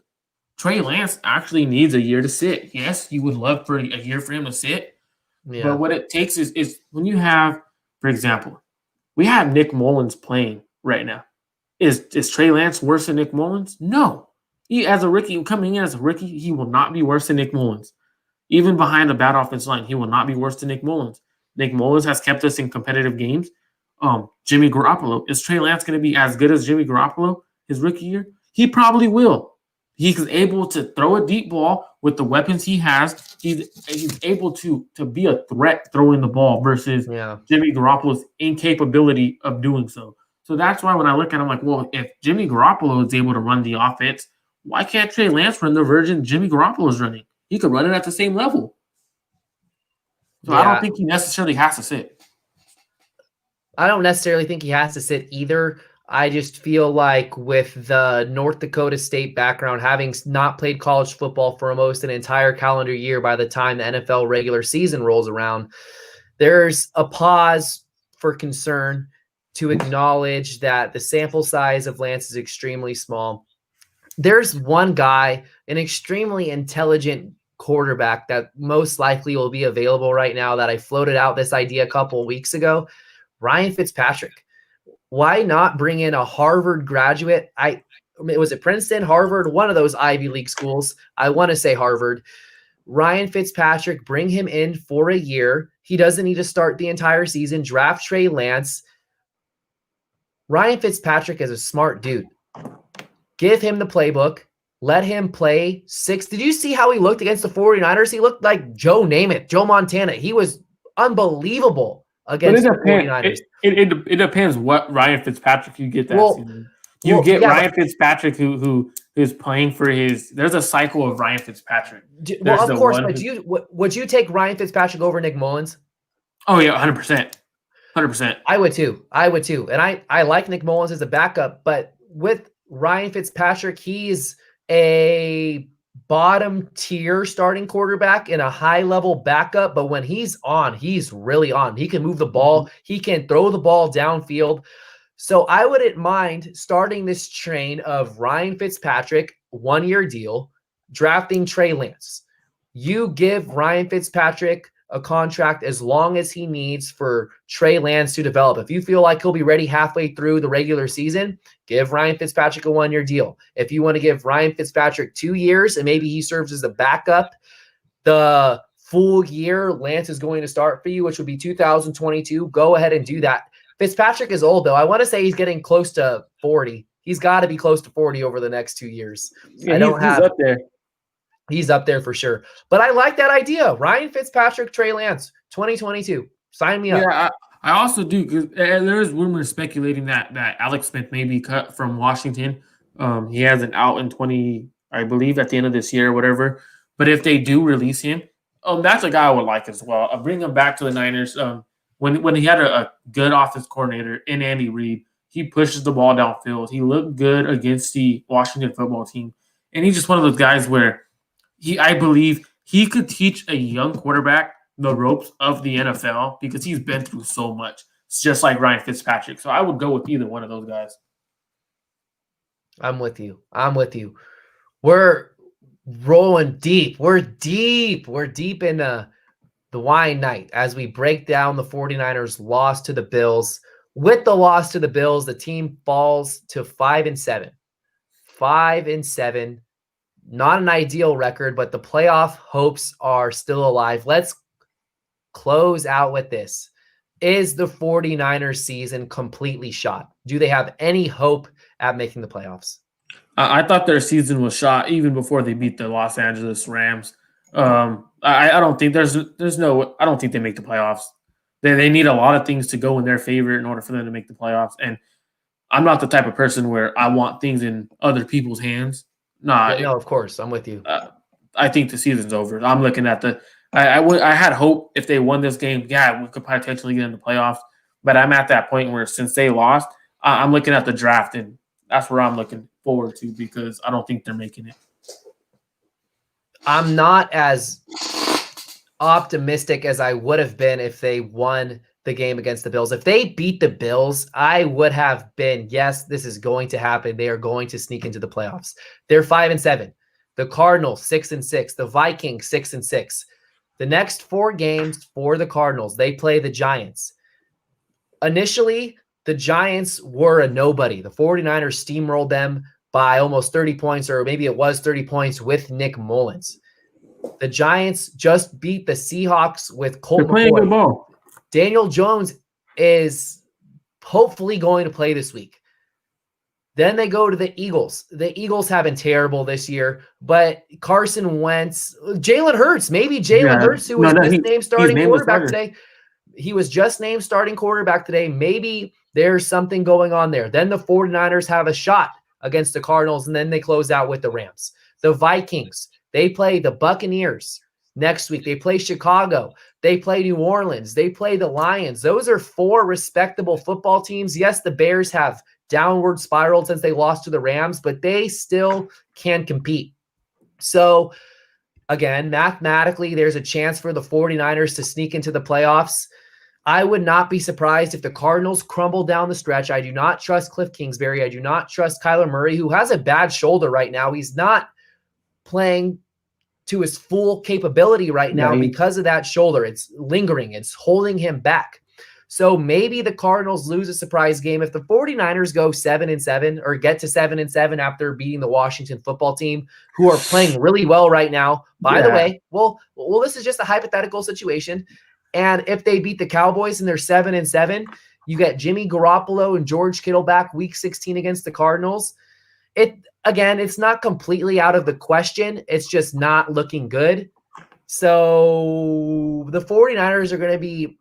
Speaker 2: Trey Lance actually needs a year to sit. Yes, you would love for a year for him to sit, but what it takes is when you have, for example, we have Nick Mullins playing right now. Is Trey Lance worse than Nick Mullins? No. He, as a rookie, coming in as a rookie, he will not be worse than Nick Mullins. Even behind a bad offensive line, he will not be worse than Nick Mullins. Nick Mullins has kept us in competitive games. Jimmy Garoppolo, is Trey Lance going to be as good as Jimmy Garoppolo his rookie year? He probably will. He's able to throw a deep ball with the weapons he has. He's able to be a threat throwing the ball versus Jimmy Garoppolo's incapability of doing so. So that's why when I look at him, like, well, if Jimmy Garoppolo is able to run the offense, why can't Trey Lance run the version Jimmy Garoppolo is running? He could run it at the same level. So I don't think he necessarily has to sit.
Speaker 1: I don't necessarily think he has to sit either. I just feel like with the North Dakota State background, having not played college football for almost an entire calendar year by the time the NFL regular season rolls around, there's a pause for concern. to acknowledge that the sample size of Lance is extremely small. There's one guy, an extremely intelligent quarterback that most likely will be available right now that I floated out this idea a couple of weeks ago, Ryan Fitzpatrick. Why not bring in a Harvard graduate? Was it Princeton, Harvard, one of those Ivy League schools? I want to say Harvard. Ryan Fitzpatrick, bring him in for a year. He doesn't need to start the entire season. Draft Trey Lance. Ryan Fitzpatrick is a smart dude. Give him the playbook. Let him play 6. Did you see how he looked against the 49ers? He looked like Joe Namath, Joe Montana. He was unbelievable against the 49ers.
Speaker 2: It depends what Ryan Fitzpatrick you get that season. You get Ryan Fitzpatrick who is playing for his. There's a cycle of Ryan Fitzpatrick.
Speaker 1: Well, of course, but would you take Ryan Fitzpatrick over Nick Mullins?
Speaker 2: Oh yeah, 100%. 100%.
Speaker 1: I would too. And I like Nick Mullins as a backup, but with Ryan Fitzpatrick, he's a bottom tier starting quarterback and a high level backup. But when he's on, he's really on. He can move the ball. He can throw the ball downfield. So I wouldn't mind starting this train of Ryan Fitzpatrick, 1-year deal, drafting Trey Lance. You give Ryan Fitzpatrick a contract as long as he needs for Trey Lance to develop. If you feel like he'll be ready halfway through the regular season, give Ryan Fitzpatrick a 1-year deal. If you want to give Ryan Fitzpatrick 2 years and maybe he serves as a backup, the full year Lance is going to start for you, which would be 2022, go ahead and do that. Fitzpatrick is old, though. I want to say he's getting close to 40. He's got to be close to 40 over the next 2 years.
Speaker 2: Yeah, he's up there.
Speaker 1: He's up there for sure. But I like that idea. Ryan Fitzpatrick, Trey Lance, 2022. Sign me up.
Speaker 2: Yeah, I also do, because there is rumors speculating that Alex Smith may be cut from Washington. He has an out in 20, I believe, at the end of this year or whatever. But if they do release him, that's a guy I would like as well. I'll bring him back to the Niners. When he had a good offense coordinator in Andy Reid, he pushes the ball downfield. He looked good against the Washington football team. And he's just one of those guys where I believe he could teach a young quarterback the ropes of the NFL because he's been through so much. It's just like Ryan Fitzpatrick. So I would go with either one of those guys.
Speaker 1: I'm with you. We're rolling deep. We're deep in the wine night as we break down the 49ers loss to the Bills. With the loss to the Bills, the team falls to 5-7. 5-7. Not an ideal record, but the playoff hopes are still alive. Let's close out with this. Is the 49ers season completely shot? Do they have any hope at making the playoffs?
Speaker 2: I thought their season was shot even before they beat the Los Angeles Rams. I don't think I don't think they make the playoffs. They need a lot of things to go in their favor in order for them to make the playoffs. And I'm not the type of person where I want things in other people's hands. No,
Speaker 1: of course. I'm with you.
Speaker 2: I think the season's over. I'm looking at I had hope if they won this game, we could potentially get in the playoffs. But I'm at that point where since they lost, I'm looking at the draft, and that's where I'm looking forward to because I don't think they're making it.
Speaker 1: I'm not as optimistic as I would have been if they won the game against the Bills. If they beat the Bills, I would have been, yes, this is going to happen. They are going to sneak into the playoffs. They're 5-7. The Cardinals 6-6. The Vikings 6-6. The next 4 games for the Cardinals, they play the Giants. Initially, the Giants were a nobody. The 49ers steamrolled them by almost 30 points, or maybe it was 30 points with Nick Mullins. The Giants just beat the Seahawks with Colt McCoy.
Speaker 2: They're playing good ball.
Speaker 1: Daniel Jones is hopefully going to play this week. Then they go to the Eagles. The Eagles have been terrible this year, but Carson Wentz, Jalen Hurts, Hurts, who was just named starting quarterback today. He was just named starting quarterback today. Maybe there's something going on there. Then the 49ers have a shot against the Cardinals, and then they close out with the Rams. The Vikings, they play the Buccaneers next week. They play Chicago. They play New Orleans. They play the Lions. Those are 4 respectable football teams. Yes, the Bears have downward spiraled since they lost to the Rams, but they still can compete. So, again, mathematically, there's a chance for the 49ers to sneak into the playoffs. I would not be surprised if the Cardinals crumble down the stretch. I do not trust Cliff Kingsbury. I do not trust Kyler Murray, who has a bad shoulder right now. He's not playing to his full capability right now because of that shoulder. It's lingering. It's holding him back. So maybe the Cardinals lose a surprise game. If the 49ers go 7-7 or get to 7-7 after beating the Washington football team, who are playing really well right now, by the way, well, this is just a hypothetical situation. And if they beat the Cowboys and they're 7-7, you get Jimmy Garoppolo and George Kittle back week 16 against the Cardinals. It's not completely out of the question. It's just not looking good. So the 49ers are going to be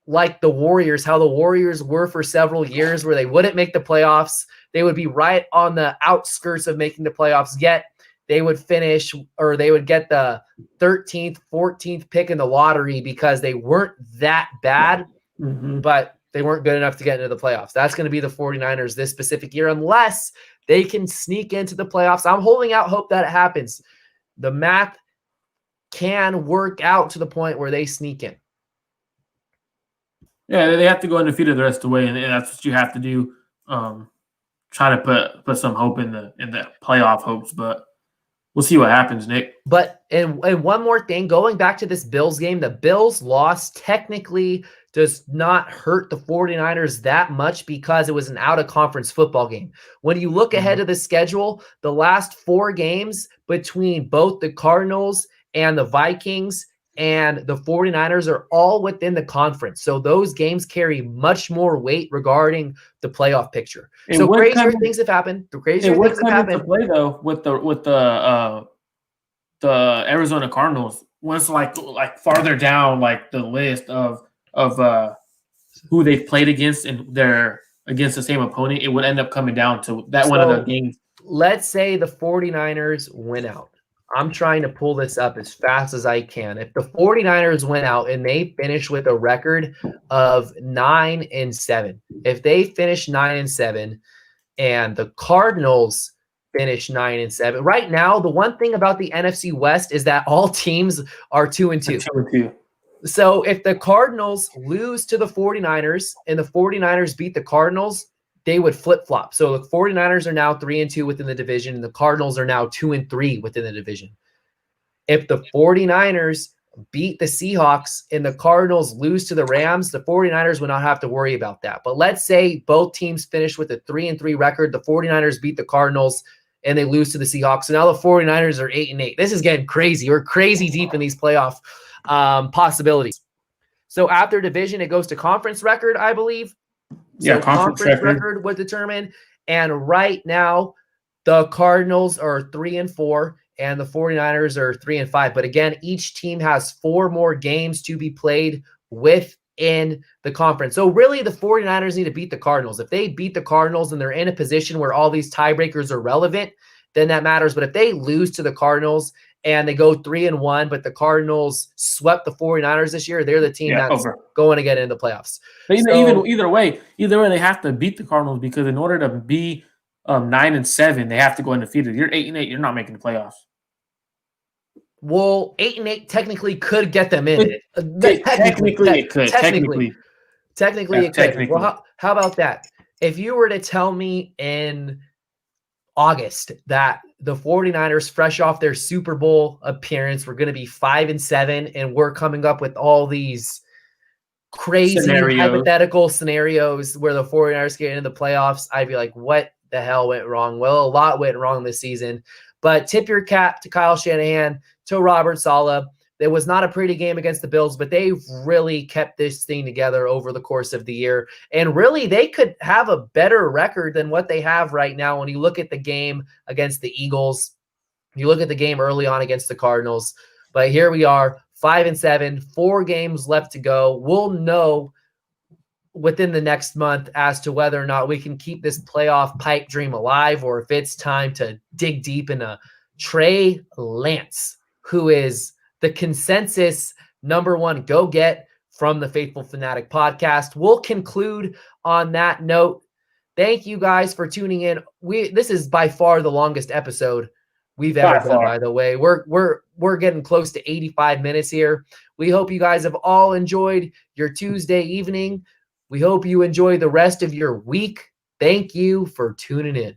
Speaker 1: like the Warriors, how the Warriors were for several years, where they wouldn't make the playoffs. They would be right on the outskirts of making the playoffs, yet they would finish, or they would get the 13th, 14th pick in the lottery because they weren't that bad, but they weren't good enough to get into the playoffs. That's going to be the 49ers this specific year, unless they can sneak into the playoffs. I'm holding out hope that it happens. The math can work out to the point where they sneak in.
Speaker 2: Yeah, they have to go undefeated the rest of the way, and that's what you have to do. Try to put some hope in the playoff hopes, but we'll see what happens, Nick.
Speaker 1: But and one more thing, going back to this Bills game, the Bills loss technically does not hurt the 49ers that much because it was an out-of-conference football game. When you look ahead of the schedule, the last 4 games between both the Cardinals and the Vikings and the 49ers are all within the conference. So those games carry much more weight regarding the playoff picture. And so crazier things have happened. The crazier things have happened.
Speaker 2: Play though with the Arizona Cardinals, once like farther down like the list of who they've played against and they're against the same opponent, it would end up coming down to that one of the games.
Speaker 1: Let's say the 49ers win out. I'm trying to pull this up as fast as I can. If the 49ers win out and they finish with a record of 9-7, if they finish 9-7 and the Cardinals finish 9-7, right now, the one thing about the NFC West is that all teams are 2-2.
Speaker 2: 2-2.
Speaker 1: So if the Cardinals lose to the 49ers and the 49ers beat the Cardinals, they would flip-flop. So the 49ers are now 3-2 within the division, and the Cardinals are now 2-3 within the division. If the 49ers beat the Seahawks and the Cardinals lose to the Rams, the 49ers would not have to worry about that. But let's say both teams finish with a 3-3 record. The 49ers beat the Cardinals and they lose to the Seahawks. So now the 49ers are 8-8. This is getting crazy. We're crazy deep in these playoff possibilities. So after division, it goes to conference record, I believe. So conference record would determine. And right now, the Cardinals are 3-4 and the 49ers are 3-5. But again, each team has 4 more games to be played within the conference. So really, the 49ers need to beat the Cardinals. If they beat the Cardinals and they're in a position where all these tiebreakers are relevant, then that matters. But if they lose to the Cardinals and they go 3-1, but the Cardinals swept the 49ers this year, they're the team that's going to get into the playoffs.
Speaker 2: But either way, they have to beat the Cardinals, because in order to be 9-7, they have to go undefeated. You're 8-8, you're not making the playoffs.
Speaker 1: Well, 8-8 technically could get them in.
Speaker 2: Technically, it could.
Speaker 1: Technically, it could. Well, how about that? If you were to tell me in August that the 49ers, fresh off their Super Bowl appearance, were going to be 5-7, and we're coming up with all these crazy hypothetical scenarios where the 49ers get into the playoffs, I'd be like, what the hell went wrong? Well, a lot went wrong this season. But tip your cap to Kyle Shanahan, to Robert Saleh. It was not a pretty game against the Bills, but they really kept this thing together over the course of the year. And really, they could have a better record than what they have right now. When you look at the game against the Eagles, you look at the game early on against the Cardinals. But here we are, 5-7, 4 games left to go. We'll know within the next month as to whether or not we can keep this playoff pipe dream alive, or if it's time to dig deep into Trey Lance, who is the consensus #1 go-get from the Faithful Fanatic podcast. We'll conclude on that note. Thank you guys for tuning in. This is by far the longest episode we've ever
Speaker 2: By
Speaker 1: done,
Speaker 2: far.
Speaker 1: by the way. We're getting close to 85 minutes here. We hope you guys have all enjoyed your Tuesday evening. We hope you enjoy the rest of your week. Thank you for tuning in.